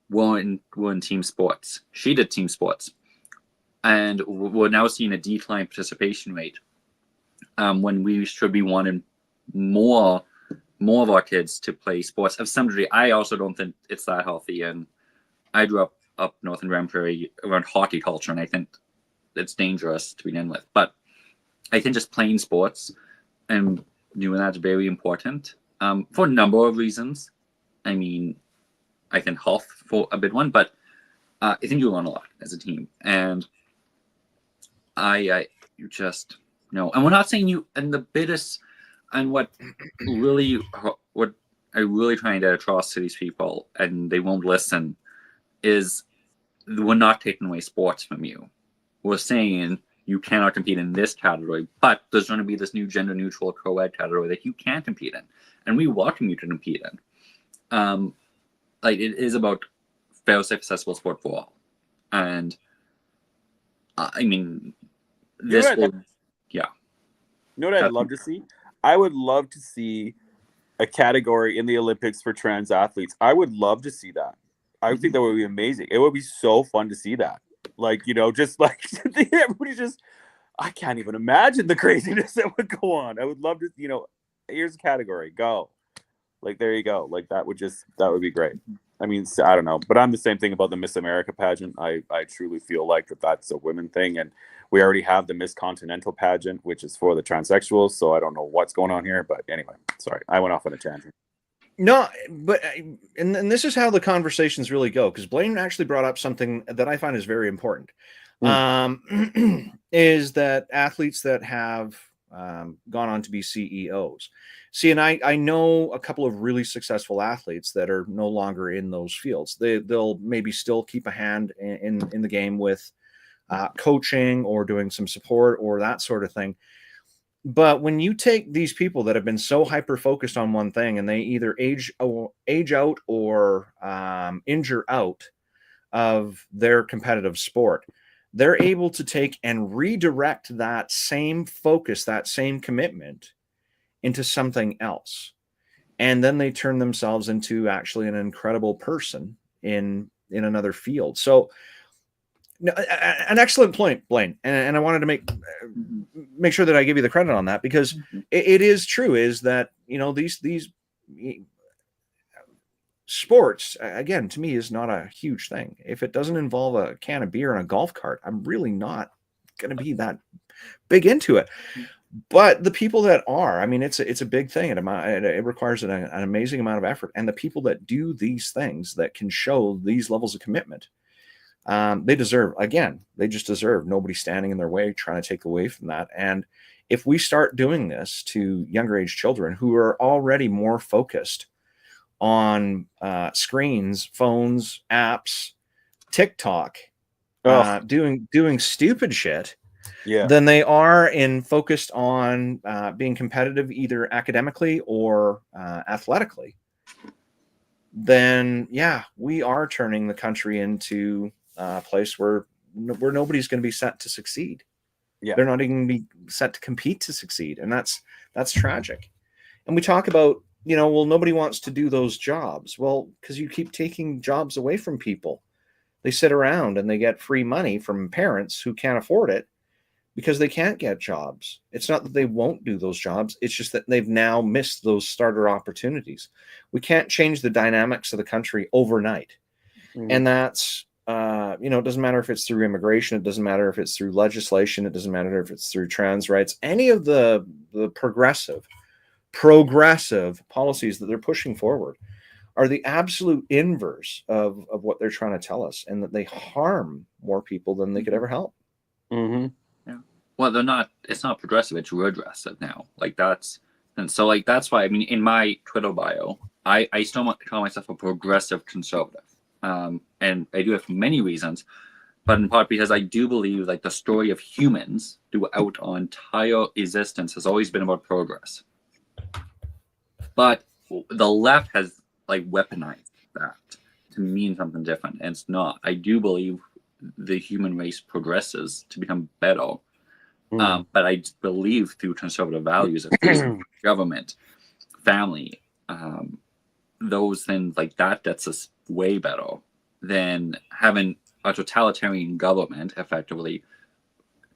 were in team sports. She did team sports. And we're now seeing a decline participation rate when we should be wanting more of our kids to play sports of some degree. I also don't think it's that healthy. And I grew up north in Grand Prairie around hockey culture, and I think it's dangerous to begin with. But I think just playing sports and doing that's very important for a number of reasons. I think health for a big one, but I think you learn a lot as a team. And you just know. And we're not saying you, and the biggest, and what I really trying to get across to these people, and they won't listen, is we're not taking away sports from you. We're saying you cannot compete in this category, but there's going to be this new gender neutral co-ed category that you can compete in, and we welcome you to compete in. It is about fair, safe, accessible sport for all. And this will, yeah. You know what I'd love to see? I would love to see a category in the Olympics for trans athletes. I would love to see that. I think that would be amazing. It would be so fun to see that. Everybody I can't even imagine the craziness that would go on. I would love to, here's a category, go. There you go. That would be great. I don't know, but I'm the same thing about the Miss America pageant. I truly feel like that's a women thing, and we already have the Miss Continental pageant, which is for the transsexuals. So I don't know what's going on here, but anyway, sorry, I went off on a tangent. No, but and this is how the conversations really go, because Blaine actually brought up something that I find is very important. Is that athletes that have gone on to be CEOs. See, and I know a couple of really successful athletes that are no longer in those fields. They'll maybe still keep a hand in the game with coaching or doing some support or that sort of thing. But when you take these people that have been so hyper focused on one thing, and they either age out or injure out of their competitive sport, they're able to take and redirect that same focus, that same commitment into something else. And then they turn themselves into actually an incredible person in another field. So an excellent point, Blaine. And I wanted to make sure that I give you the credit on that, because it is true, is that, these sports, again, to me, is not a huge thing. If it doesn't involve a can of beer and a golf cart, I'm really not going to be that big into it. But the people that are, it's a big thing. It requires an amazing amount of effort. And the people that do these things, that can show these levels of commitment, they just deserve nobody standing in their way, trying to take away from that. And if we start doing this to younger age children who are already more focused on screens, phones, apps, TikTok, doing stupid shit, than they are in focused on being competitive either academically or athletically, then yeah, we are turning the country into a place where nobody's going to be set to succeed. Yeah. They're not even going to be set to compete to succeed, and that's tragic. And we talk about, well, nobody wants to do those jobs. Well, because you keep taking jobs away from people. They sit around and they get free money from parents who can't afford it because they can't get jobs. It's not that they won't do those jobs. It's just that they've now missed those starter opportunities. We can't change the dynamics of the country overnight. And that's, it doesn't matter if it's through immigration. It doesn't matter if it's through legislation. It doesn't matter if it's through trans rights. Any of the progressive policies that they're pushing forward are the absolute inverse of what they're trying to tell us, and that they harm more people than they could ever help. Yeah. Well, it's not progressive, it's regressive now. That's why, I mean, in my Twitter bio, I still call myself a progressive conservative. And I do it for many reasons, but in part because I do believe the story of humans throughout our entire existence has always been about progress. But the left has weaponized that to mean something different, and it's not. I do believe the human race progresses to become better, but I believe through conservative values of government, family, those things that's us way better than having a totalitarian government effectively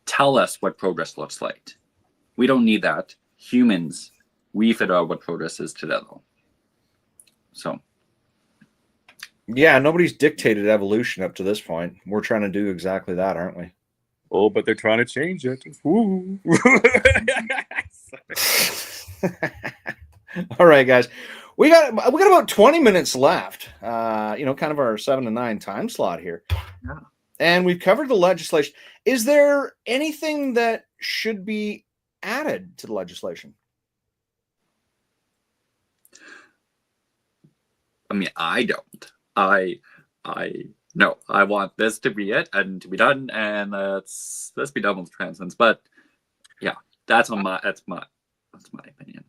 tell us what progress looks like. We don't need that. Humans, we figure out what progress is together. So, yeah, nobody's dictated evolution up to this point. We're trying to do exactly that, aren't we? Oh, but they're trying to change it. Woo. All right, guys. We got about 20 minutes left. Kind of our 7 to 9 time slot here. Yeah. And we've covered the legislation. Is there anything that should be added to the legislation? I mean, I don't. No, I want this to be it and to be done, and let's be done with transcends. But yeah, that's my opinion.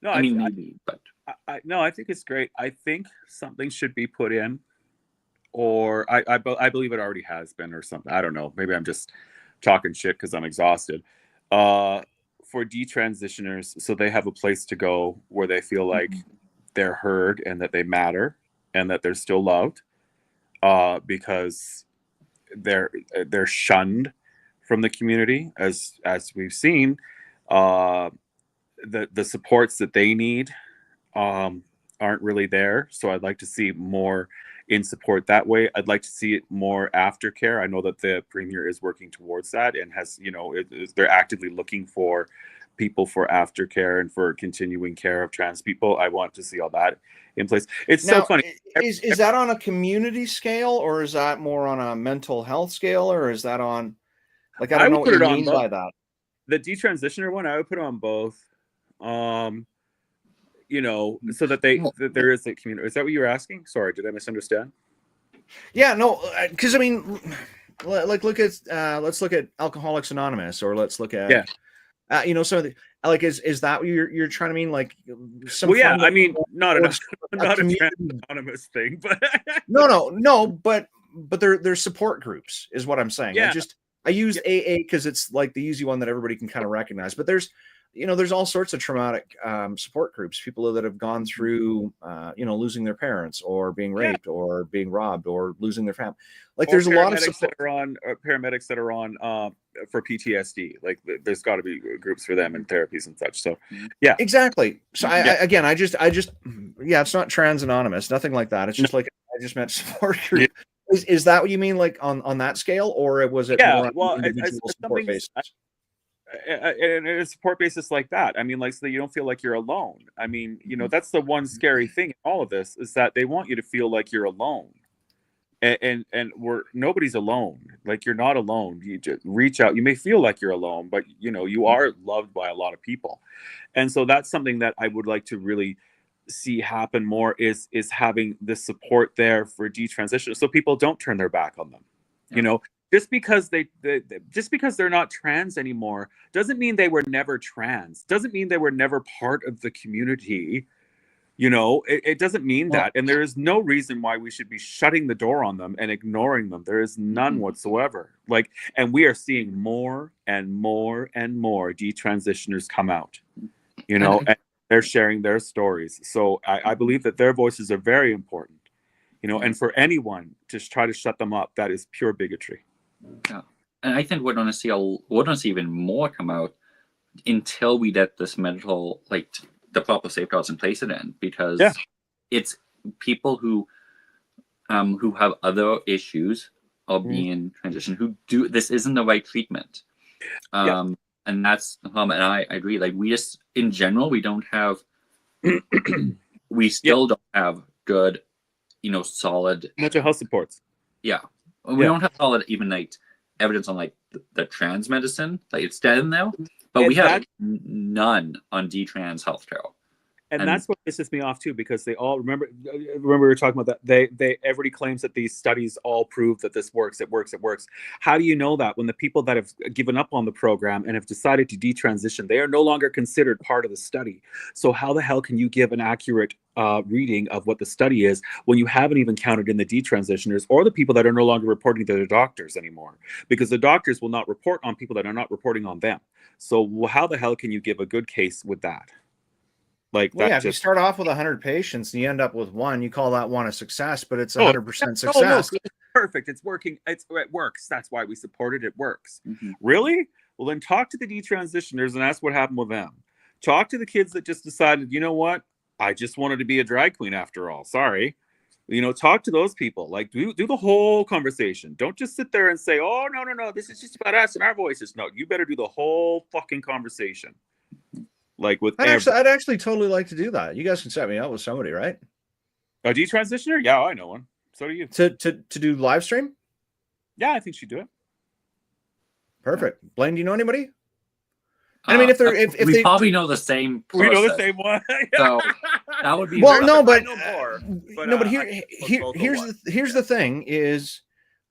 No, I mean, maybe, but I think it's great. I think something should be put in, or I believe it already has been, or something. I don't know. Maybe I'm just talking shit because I'm exhausted. For detransitioners, so they have a place to go where they feel like they're heard and that they matter and that they're still loved, because they're shunned from the community, as we've seen. The supports that they need aren't really there. So I'd like to see more in support that way. I'd like to see it more aftercare. I know that the Premier is working towards that and has, they're actively looking for people for aftercare and for continuing care of trans people. I want to see all that in place. It's now, so funny. Is that on a community scale, or is that more on a mental health scale, or is that on, I don't know what you mean by that. The detransitioner one, I would put it on both. So that there is a community. Is that what you were asking? Sorry, did I misunderstand? Yeah, no, because I mean, let's look at Alcoholics Anonymous, or let's look at some of the, is that what you're trying to mean? I mean, not a anonymous thing, but no, but they're support groups is what I'm saying. Yeah. I use AA because it's the easy one that everybody can kind of recognize, but there's all sorts of traumatic support groups, people that have gone through, losing their parents, or being raped, or being robbed, or losing their family. There's a lot of support. Paramedics that are on for PTSD. There's got to be groups for them and therapies and such. So, yeah, exactly. So I just, it's not trans anonymous, nothing like that. It's just I just meant support group. Yeah. Is that what you mean, on that scale, or was it more on individual support basis? And a support basis like that. I mean, so that you don't feel like you're alone. I mean, that's the one scary thing in all of this, is that they want you to feel like you're alone. and nobody's alone. Like, you're not alone. You just reach out. You may feel like you're alone, but you are loved by a lot of people. And so that's something that I would like to really see happen more, is having the support there for detransition, so people don't turn their back on them. Yeah. Just because just because they're not trans anymore doesn't mean they were never trans, doesn't mean they were never part of the community. It doesn't mean that. And there is no reason why we should be shutting the door on them and ignoring them. There is none whatsoever. And we are seeing more and more and more detransitioners come out, and they're sharing their stories. So I believe that their voices are very important, and for anyone to try to shut them up, that is pure bigotry. Yeah. And I think we're going to see even more come out until we get this medical, the proper safeguards in place again, because it's people who have other issues of being transitioned, who do, this isn't the right treatment. And that's the problem. And I agree. We just, in general, we don't have, we still don't have good, solid mental health supports. Yeah. We don't have solid even evidence on the trans medicine. It's dead in there. But we have none on detrans healthcare. And that's what pisses me off too, because they all remember we were talking about that. Everybody claims that these studies all prove that this works. It works. How do you know that when the people that have given up on the program and have decided to detransition, they are no longer considered part of the study? So how the hell can you give an accurate reading of what the study is when you haven't even counted in the detransitioners or the people that are no longer reporting to their doctors anymore? Because the doctors will not report on people that are not reporting on them. So how the hell can you give a good case with that? If you start off with 100 patients and you end up with one, you call that one a success, but it's 100% success. No, it's perfect. It's working. It works. That's why we support it. It works. Really? Well, then talk to the detransitioners and ask what happened with them. Talk to the kids that just decided, you know what? I just wanted to be a drag queen after all. Sorry. Talk to those people. Do the whole conversation. Don't just sit there and say, oh, no, this is just about us and our voices. No, you better do the whole fucking conversation. I'd actually totally like to do that. You guys can set me up with somebody, right? A detransitioner? Yeah, I know one. So do you. To do live stream? Yeah, I think she'd do it. Perfect. Blaine, do you know anybody? I mean, if we probably know the same person. We know the same one. So that would be but here's the thing is,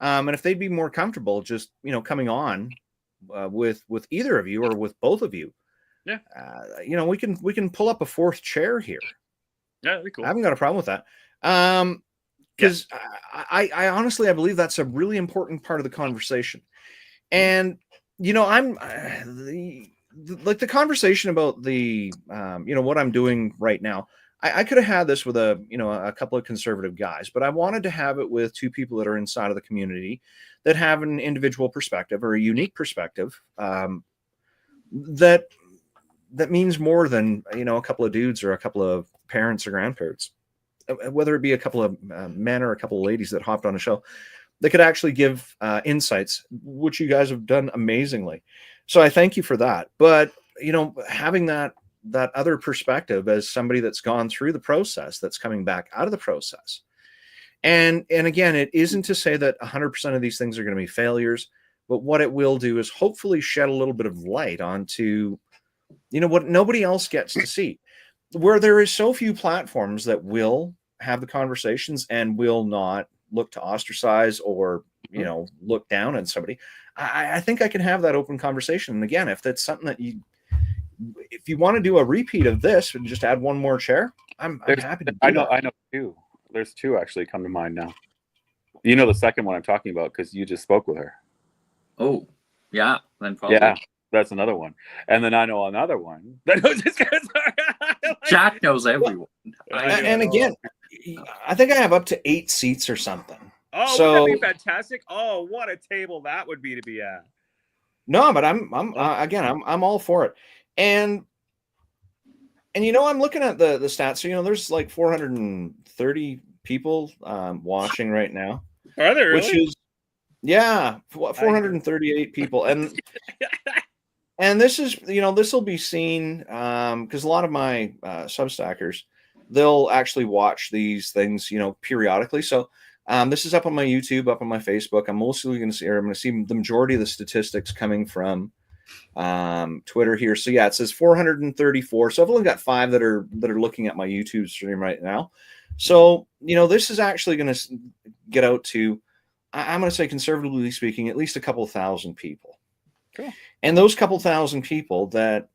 and if they'd be more comfortable just coming on with either of you or with both of you. Yeah. We can pull up a fourth chair here. Yeah, that'd be cool. I haven't got a problem with that. Because I honestly, I believe that's a really important part of the conversation. And, I'm the conversation about the, what I'm doing right now. I could have had this with a couple of conservative guys, but I wanted to have it with two people that are inside of the community that have an individual perspective or a unique perspective, that means more than a couple of dudes or a couple of parents or grandparents, whether it be a couple of men or a couple of ladies that hopped on a show that could actually give insights, which you guys have done amazingly. So I thank you for that. But having that other perspective as somebody that's gone through the process, that's coming back out of the process, and again, it isn't to say that 100% of these things are going to be failures, but what it will do is hopefully shed a little bit of light onto what nobody else gets to see, where there is so few platforms that will have the conversations and will not look to ostracize or, look down on somebody. I think I can have that open conversation. And again, if that's something that if you want to do a repeat of this and just add one more chair, I'm happy to do that. I know two. There's two actually come to mind now. The second one I'm talking about because you just spoke with her. Oh, yeah. Then probably. Yeah. That's another one. And then I know another one. Jack knows everyone. And again, I think I have up to 8 seats or something. Oh, so, wouldn't that be fantastic? Oh, what a table that would be to be at. No, but I'm all for it. And I'm looking at the stats. So, there's 430 people watching right now. Are there really? Which is 438 people. And this is, this will be seen because a lot of my Substackers, they'll actually watch these things, periodically. So This is up on my YouTube, up on my Facebook. I'm mostly going to see, or I'm going to see the majority of the statistics coming from Twitter here. So yeah, it says 434. So I've only got 5 that are looking at my YouTube stream right now. So this is actually going to get out to, I'm going to say, conservatively speaking, at least a couple thousand people. Cool. And those couple thousand people that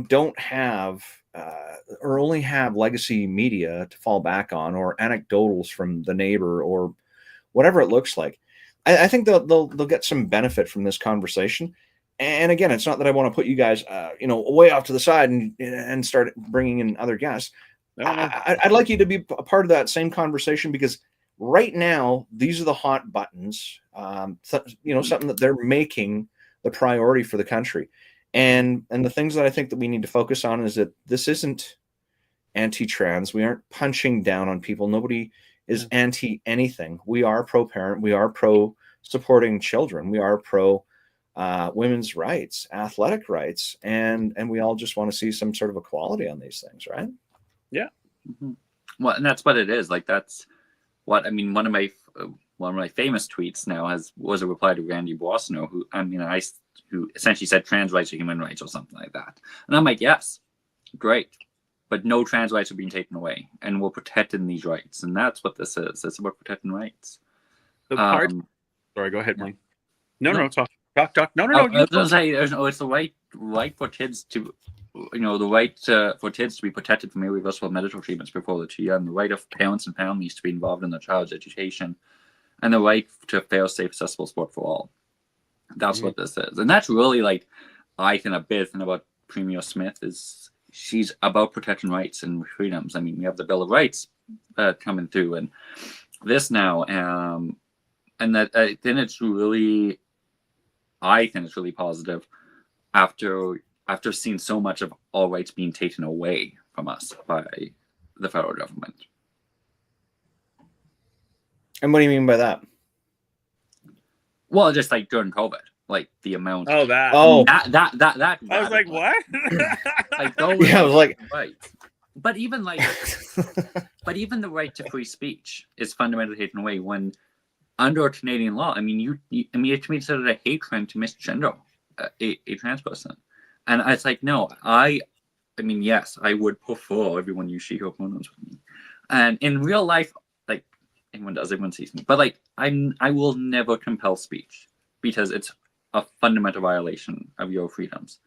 don't have or only have legacy media to fall back on, or anecdotals from the neighbor, or whatever it looks like, I think they'll get some benefit from this conversation. And again, it's not that I want to put you guys, way off to the side and start bringing in other guests. I'd like you to be a part of that same conversation, because right now, these are the hot buttons, something that they're making the priority for the country. And the things that I think that we need to focus on is that this isn't anti-trans. We aren't punching down on people. Nobody is anti anything. We are pro-parent. We are pro-supporting children. We are pro women's rights, athletic rights, and we all just want to see some sort of equality on these things, right? Yeah. Mm-hmm. Well, and that's what it is. Like, that's what I mean. One of my famous tweets now was a reply to Randy Boissonneau, who essentially said trans rights are human rights, or something like that. And I'm like, yes, great, but no trans rights are being taken away, and we're protecting these rights, and that's what this is. It's about protecting rights. The part. Sorry, go ahead, Mike. No, talk. No. I was going to say, it's the right for kids to, the right for kids to be protected from irreversible medical treatments before they're too young, the right of parents and families to be involved in their child's education, and the right to fair, safe, accessible sport for all. That's what this is. And that's really, like, I think a big thing about Premier Smith is she's about protecting rights and freedoms. I mean, we have the Bill of Rights coming through, and this now, and that I think it's really positive after seeing so much of all rights being taken away from us by the federal government. And what do you mean by that? Well, just like during COVID, like the amount. That. That. I was like, what? Like those. Yeah, I was like, right. But even the right to free speech is fundamentally taken away when, under Canadian law, I mean, it's considered a hate crime to misgender a trans person, and it's like, no, I mean, yes, I would prefer everyone use she/her pronouns with me, and in real life, like, everyone sees me, but like, I will never compel speech, because it's a fundamental violation of your freedoms,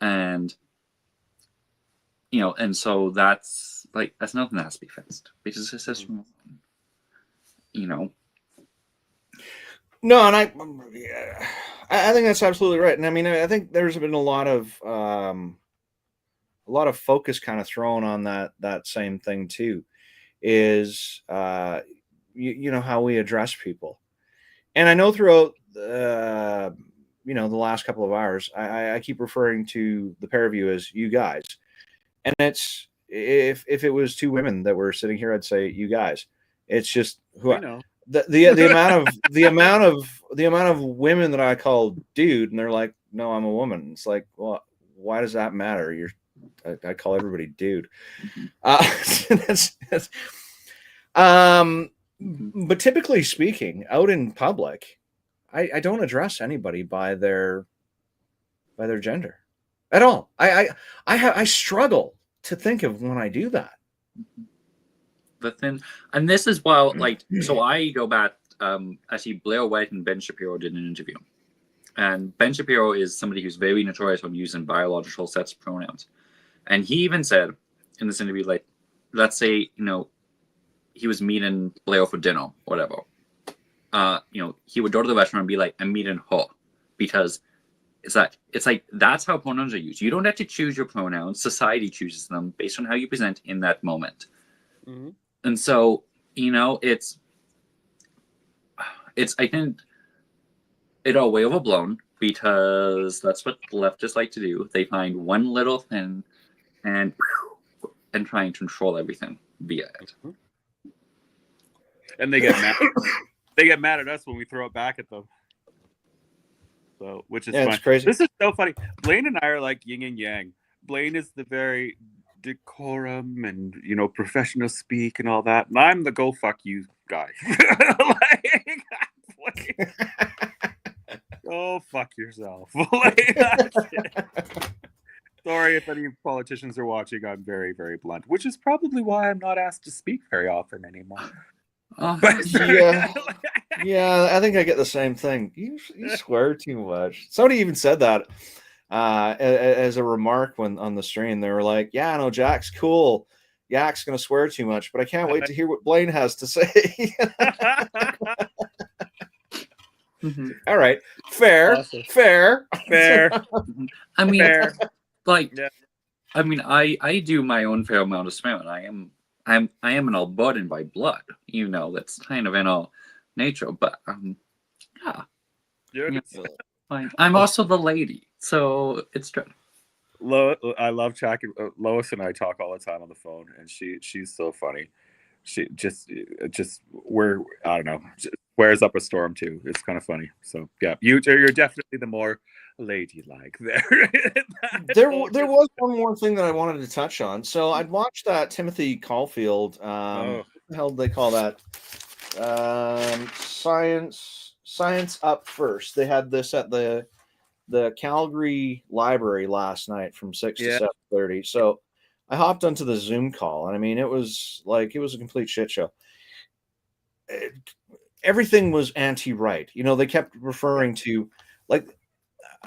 and and so that's nothing that has to be fixed, because it's just No, and I think that's absolutely right. And I mean, I think there's been a lot of focus kind of thrown on that same thing too, is how we address people. And I know throughout the last couple of hours, I keep referring to the pair of you as you guys. And it's, if it was 2 women that were sitting here, I'd say you guys. It's just who I know. The amount of women that I call dude, and they're like, no, I'm a woman. It's like, well, why does that matter? I call everybody dude. But typically speaking, out in public, I don't address anybody by their gender at all. I struggle to think of when I do that. And this is why, like, so I go back, actually Blair White and Ben Shapiro did an interview, and Ben Shapiro is somebody who's very notorious on using biological sets of pronouns, and he even said in this interview, like, let's say he was meeting Blair for dinner, whatever, he would go to the restaurant and be like, I'm meeting her, because it's like that's how pronouns are used. You don't have to choose your pronouns. Society chooses them based on how you present in that moment. Mm-hmm. And so, it's I think it all way overblown, because that's what leftists like to do. They find one little thing and try and control everything via it. And they get mad. They get mad at us when we throw it back at them. So, which is fun. It's crazy. This is so funny. Blaine and I are like yin and yang. Blaine is the very decorum and professional speak and all that, and I'm the go fuck you guy. Oh, fuck yourself. Sorry if any politicians are watching. I'm very, very blunt, which is probably why I'm not asked to speak very often anymore. Yeah, I think I get the same thing. You swear too much. Somebody even said that as a remark when on the stream. They were like, "Yeah, no, Jack's cool. Jack's gonna swear too much, but I can't wait to hear what Blaine has to say." All right, fair, Awesome. fair. I mean, Fair. like, Yeah. I mean, I do my own fair amount of swearing. I am an Albertan by blood. You know, that's kind of in our nature. But yeah, Yeah. fine. I'm also the lady, so it's good. I love talking. Lois and I talk all the time on the phone, and she's so funny. She just we're I don't know, just wears up a storm too. It's kind of funny. So yeah, you're definitely the more ladylike there. There was one more thing that I wanted to touch on. So I'd watched that Timothy Caulfield. What the hell do they call that? Science Up First. They had this at the Calgary Library last night from 6 to 7:30. So I hopped onto the Zoom call, and I mean, it was a complete shit show. Everything was anti-right. You know, they kept referring to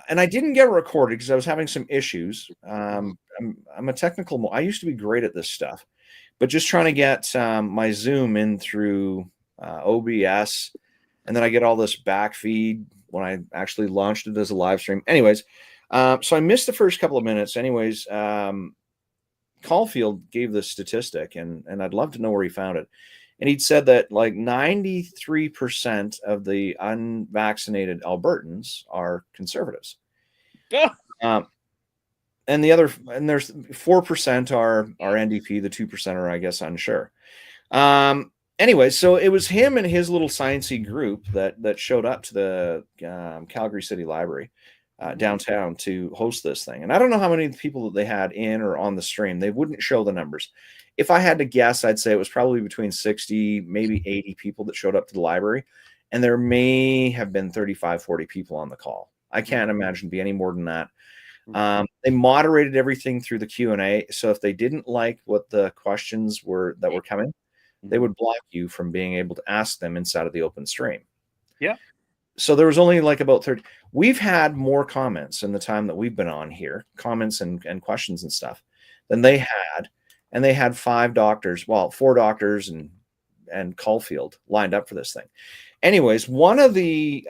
and I didn't get it recorded because I was having some issues. I'm a technical. I used to be great at this stuff, but just trying to get my Zoom in through OBS, and then I get all this back feed when I actually launched it as a live stream. Anyways, so I missed the first couple of minutes. Anyways, Caulfield gave this statistic, and I'd love to know where he found it. And he'd said that like 93% of the unvaccinated Albertans are conservatives. And there's 4% are NDP, the 2% are, I guess, unsure. Anyway, so it was him and his little sciencey group that showed up to the Calgary City Library downtown to host this thing. And I don't know how many people that they had in or on the stream. They wouldn't show the numbers. If I had to guess, I'd say it was probably between 60, maybe 80 people that showed up to the library. And there may have been 35, 40 people on the call. I can't imagine be any more than that. They moderated everything through the Q&A. So if they didn't like what the questions were that were coming, they would block you from being able to ask them inside of the open stream. Yeah. So there was only like about 30. We've had more comments in the time that we've been on here, comments and questions and stuff, than they had. And they had 4 doctors and Caulfield lined up for this thing. Anyways, one of the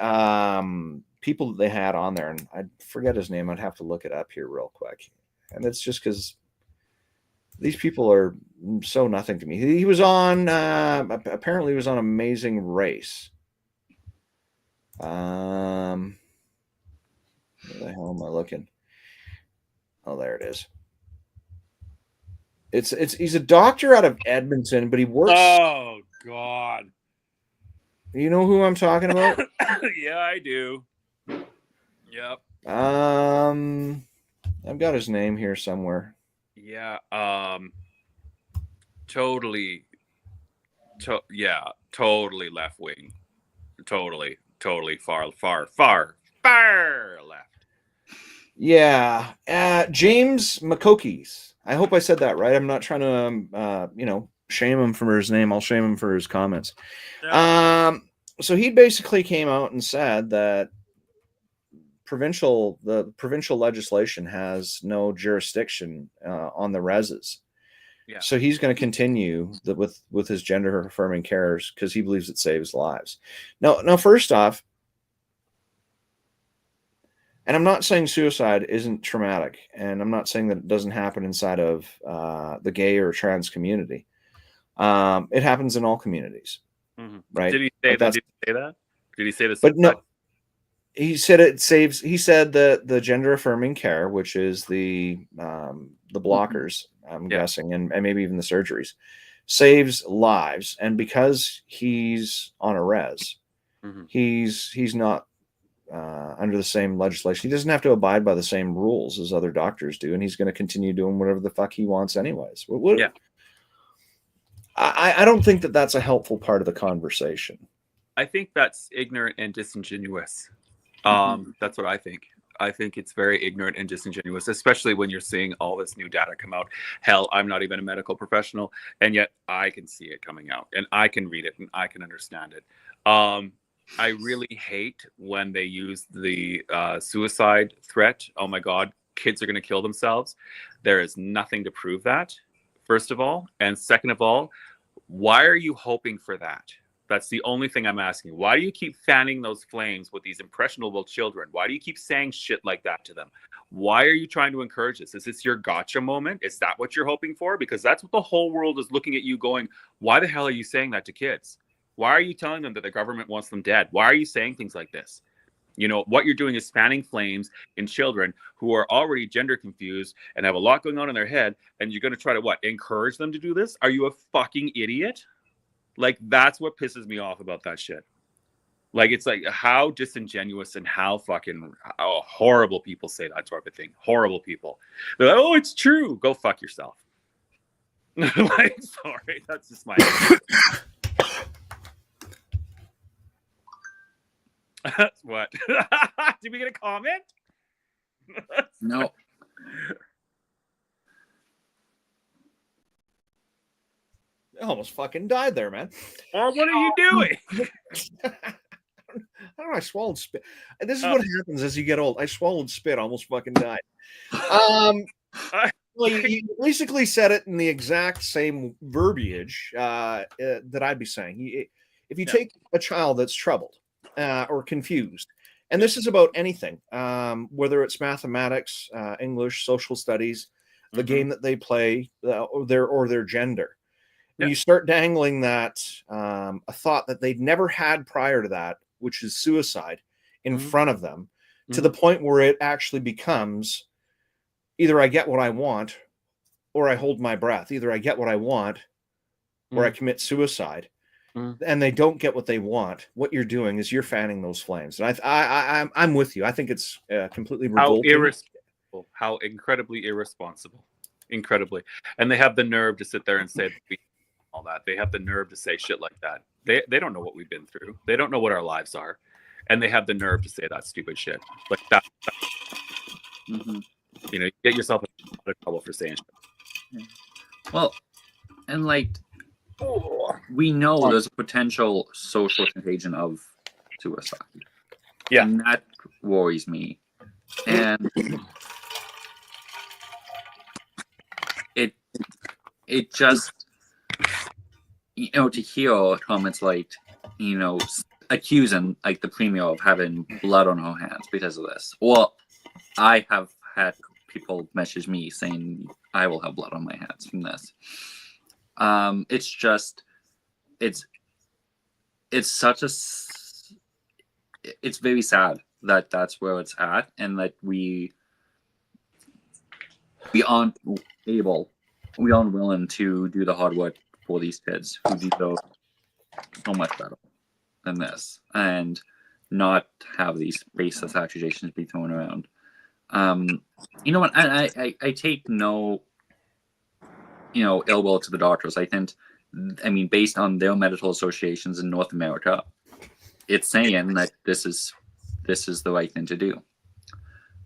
people that they had on there, and I forget his name, I'd have to look it up here real quick. And it's just because these people are so nothing to me. He was on, apparently he was on Amazing Race. Where the hell am I looking? Oh, there it is. He's a doctor out of Edmonton, but he works. Oh God! You know who I'm talking about? Yeah, I do. Yep. I've got his name here somewhere. Yeah. Totally left wing. Totally far left. Yeah. James McCokeys. I hope I said that right. I'm not trying to, shame him for his name. I'll shame him for his comments. Yeah. So he basically came out and said that the provincial legislation has no jurisdiction on the reses. Yeah. So he's going to continue with his gender affirming cares because he believes it saves lives. Now, first off, and I'm not saying suicide isn't traumatic, and I'm not saying that it doesn't happen inside of the gay or trans community. It happens in all communities, right? Did he say that? Did he say that? Did he say this? But no, he said it saves. He said that the gender affirming care, which is the blockers, I'm guessing, and maybe even the surgeries, saves lives. And because he's on a res, he's not under the same legislation. He doesn't have to abide by the same rules as other doctors do, and he's going to continue doing whatever the fuck he wants anyways. I don't think that that's a helpful part of the conversation. I think that's ignorant and disingenuous. That's what I think. I think it's very ignorant and disingenuous, especially when you're seeing all this new data come out. Hell, I'm not even a medical professional, and yet I can see it coming out, and I can read it, and I can understand it. I really hate when they use the suicide threat. Oh my God, kids are going to kill themselves. There is nothing to prove that, first of all. And second of all, why are you hoping for that? That's the only thing I'm asking. Why do you keep fanning those flames with these impressionable children? Why do you keep saying shit like that to them? Why are you trying to encourage this? Is this your gotcha moment? Is that what you're hoping for? Because that's what the whole world is looking at you going, why the hell are you saying that to kids? Why are you telling them that the government wants them dead? Why are you saying things like this? You know, what you're doing is fanning flames in children who are already gender confused and have a lot going on in their head. And you're going to try to what? Encourage them to do this? Are you a fucking idiot? Like, that's what pisses me off about that shit. Like, it's like how disingenuous and how fucking how horrible people say that sort of thing. Horrible people. They're like, oh, it's true. Go fuck yourself. Like, sorry, that's just my. That's what. Did we get a comment? No. I almost fucking died there, man. Well, what are you doing? I don't know. I swallowed spit. This is what happens as you get old. I swallowed spit, almost fucking died. Well, you basically said it in the exact same verbiage that I'd be saying. If you take a child that's troubled or confused, and this is about anything, whether it's mathematics, English, social studies, the game that they play, or their gender. And you start dangling that a thought that they'd never had prior to that, which is suicide, in front of them, to the point where it actually becomes either I get what I want or I hold my breath. Either I get what I want or I commit suicide. And they don't get what they want. What you're doing is you're fanning those flames. And I'm with you. I think it's completely revolting. How irresponsible. How incredibly irresponsible. Incredibly. And they have the nerve to sit there and say all that. They have the nerve to say shit like that. They don't know what we've been through. They don't know what our lives are. And they have the nerve to say that stupid shit. Like that. You know, you get yourself in a lot of trouble for saying shit. Well, and like, we know there's a potential social contagion of suicide. Yeah. And that worries me. And it just, you know, to hear comments like, you know, accusing like the premier of having blood on her hands because of this. Well, I have had people message me saying I will have blood on my hands from this. It's just, it's such a, it's very sad that that's where it's at, and that we aren't willing to do the hard work for these kids who deserve so much better than this, and not have these baseless accusations be thrown around. You know what? I take no, you know, ill will to the doctors. I mean, based on their medical associations in North America, it's saying that this is the right thing to do.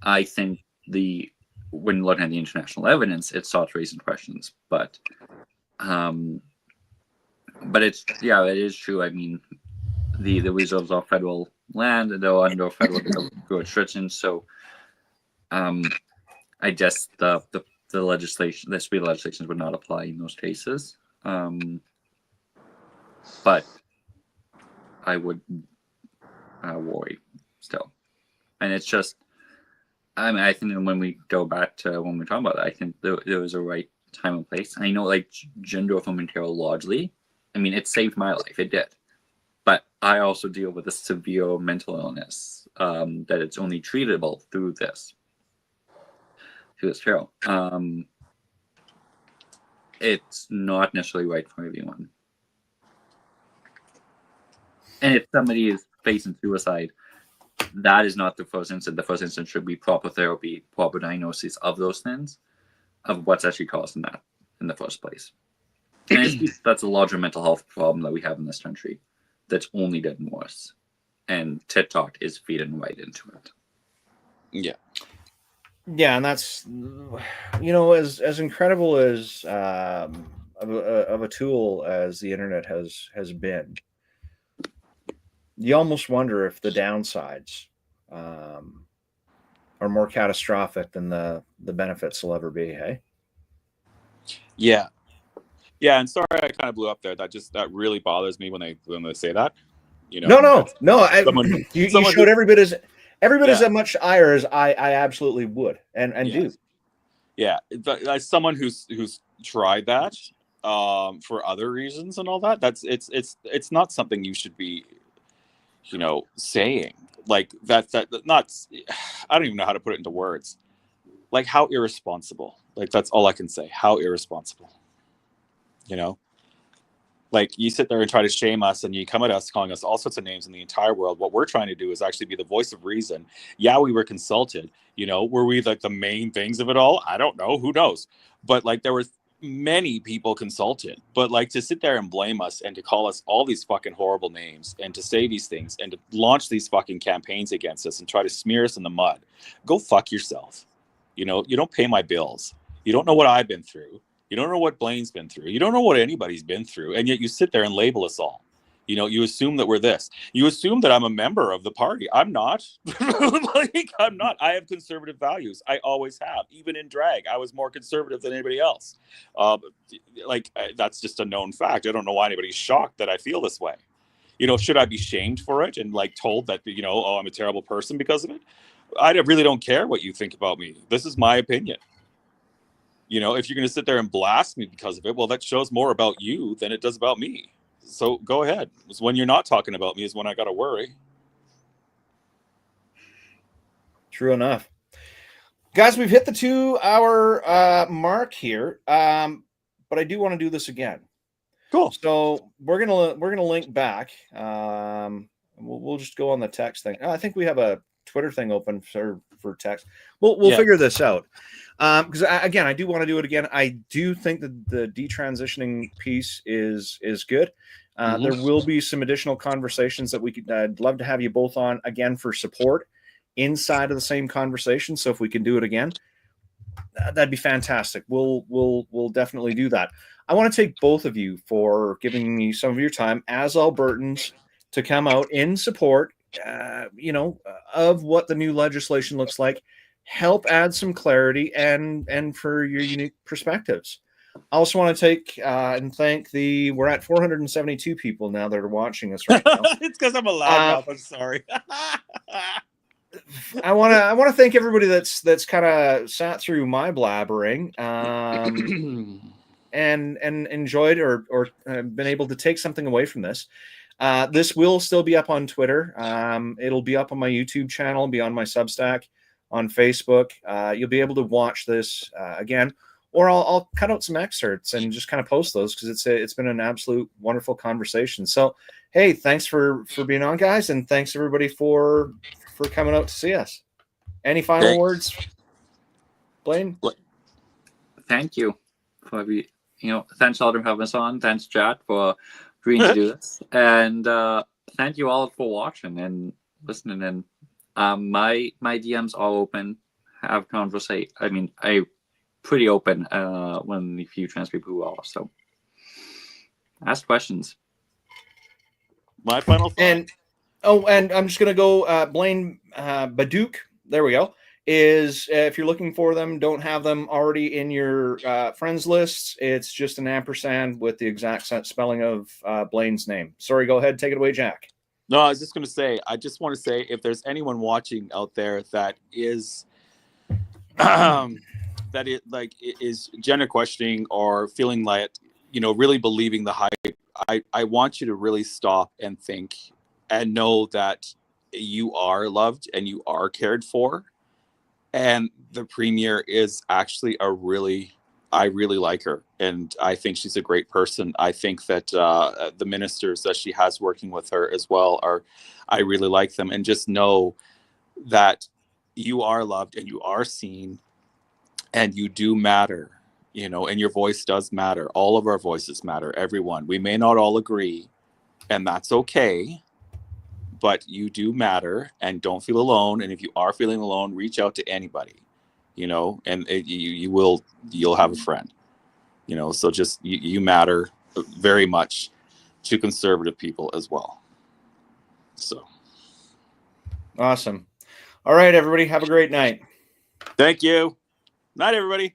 I think when looking at the international evidence, it starts raising questions, but it's, yeah, it is true. I mean, the reserves are federal land, and they're under federal restrictions. So, I guess the legislation, the speed legislations would not apply in those cases. But I would worry still. And it's just, I mean, I think when we go back to when we're talking about it, I think there was a right time and place. I know, like, gender affirming care largely, I mean, it saved my life. It did. But I also deal with a severe mental illness that it's only treatable through this. Through this care. It's not necessarily right for everyone. And if somebody is facing suicide, that is not the first instance. The first instance should be proper therapy, proper diagnosis of those things, of what's actually causing that in the first place. And I think that's a larger mental health problem that we have in this country that's only getting worse. And TikTok is feeding right into it. Yeah. Yeah, and that's, as incredible as of a tool as the internet has been. You almost wonder if the downsides are more catastrophic than the benefits will ever be. Hey. Yeah. Yeah, and sorry I kind of blew up there. That really bothers me when they say that. No. Someone, You someone showed every bit as Yeah. much ire as I absolutely would and do. Yeah, as someone who's tried that for other reasons and all that, it's not something you should be, saying like that. Not. I don't even know how to put it into words. Like, how irresponsible. Like, that's all I can say. How irresponsible. Like, you sit there and try to shame us, and you come at us calling us all sorts of names in the entire world. What we're trying to do is actually be the voice of reason. Yeah, we were consulted. Were we like the main things of it all? I don't know. Who knows? But like, there were many people consulted. But like, to sit there and blame us and to call us all these fucking horrible names and to say these things and to launch these fucking campaigns against us and try to smear us in the mud. Go fuck yourself. You don't pay my bills. You don't know what I've been through. You don't know what Blaine's been through. You don't know what anybody's been through. And yet you sit there and label us all. You assume that we're this. You assume that I'm a member of the party. I'm not. I'm not. I have conservative values. I always have. Even in drag, I was more conservative than anybody else. That's just a known fact. I don't know why anybody's shocked that I feel this way. Should I be shamed for it and like told that, I'm a terrible person because of it? I really don't care what you think about me. This is my opinion. If you're going to sit there and blast me because of it, well, that shows more about you than it does about me. So go ahead. It's when you're not talking about me is when I got to worry. True enough. Guys, we've hit the 2-hour mark here, but I do want to do this again. Cool. So we're gonna link back. We'll just go on the text thing. I think we have a Twitter thing open for text. We'll figure this out. Because I do want to do it again. I do think that the detransitioning piece is good. There will be some additional conversations that I'd love to have you both on again for support inside of the same conversation. So if we can do it again, that'd be fantastic. We'll definitely do that. I want to take both of you for giving me some of your time as Albertans to come out in support, of what the new legislation looks like. Help add some clarity and for your unique perspectives. I also want to take and thank we're at 472 people now that are watching us right now. It's because I'm a loud mouth. I'm sorry. I want to thank everybody that's kind of sat through my blabbering and enjoyed or been able to take something away from this. This will still be up on Twitter. It'll be up on my YouTube channel, be on my Substack, on Facebook. You'll be able to watch this again, or I'll cut out some excerpts and just kind of post those because it's been an absolute wonderful conversation. So, hey, thanks for being on, guys, and thanks everybody for coming out to see us. Any final words, Blaine? Thank you for thanks all for having us on. Thanks, Jack, for agreeing to do this, and thank you all for watching and listening. And my DMs are open. Have conversation. I mean, I pretty open when the few trans people who are. So ask questions. My final thought. And I'm just gonna go Blaine Baduke. There we go. Is if you're looking for them, don't have them already in your friends lists. It's just an ampersand with the exact spelling of Blaine's name. Sorry, go ahead, take it away, Jack. No, I was just going to say, I just want to say, if there's anyone watching out there that is is gender questioning or feeling like, really believing the hype, I want you to really stop and think and know that you are loved and you are cared for. And the premier is actually I really like her. And I think she's a great person. I think that the ministers that she has working with her as well I really like them. And just know that you are loved and you are seen and you do matter. and your voice does matter. All of our voices matter, everyone. We may not all agree, and that's okay, but you do matter, and don't feel alone. And if you are feeling alone, reach out to anybody, and you'll have a friend, so just you matter very much to conservative people as well. So Awesome. All right, everybody, have a great night. thank you. Night, everybody.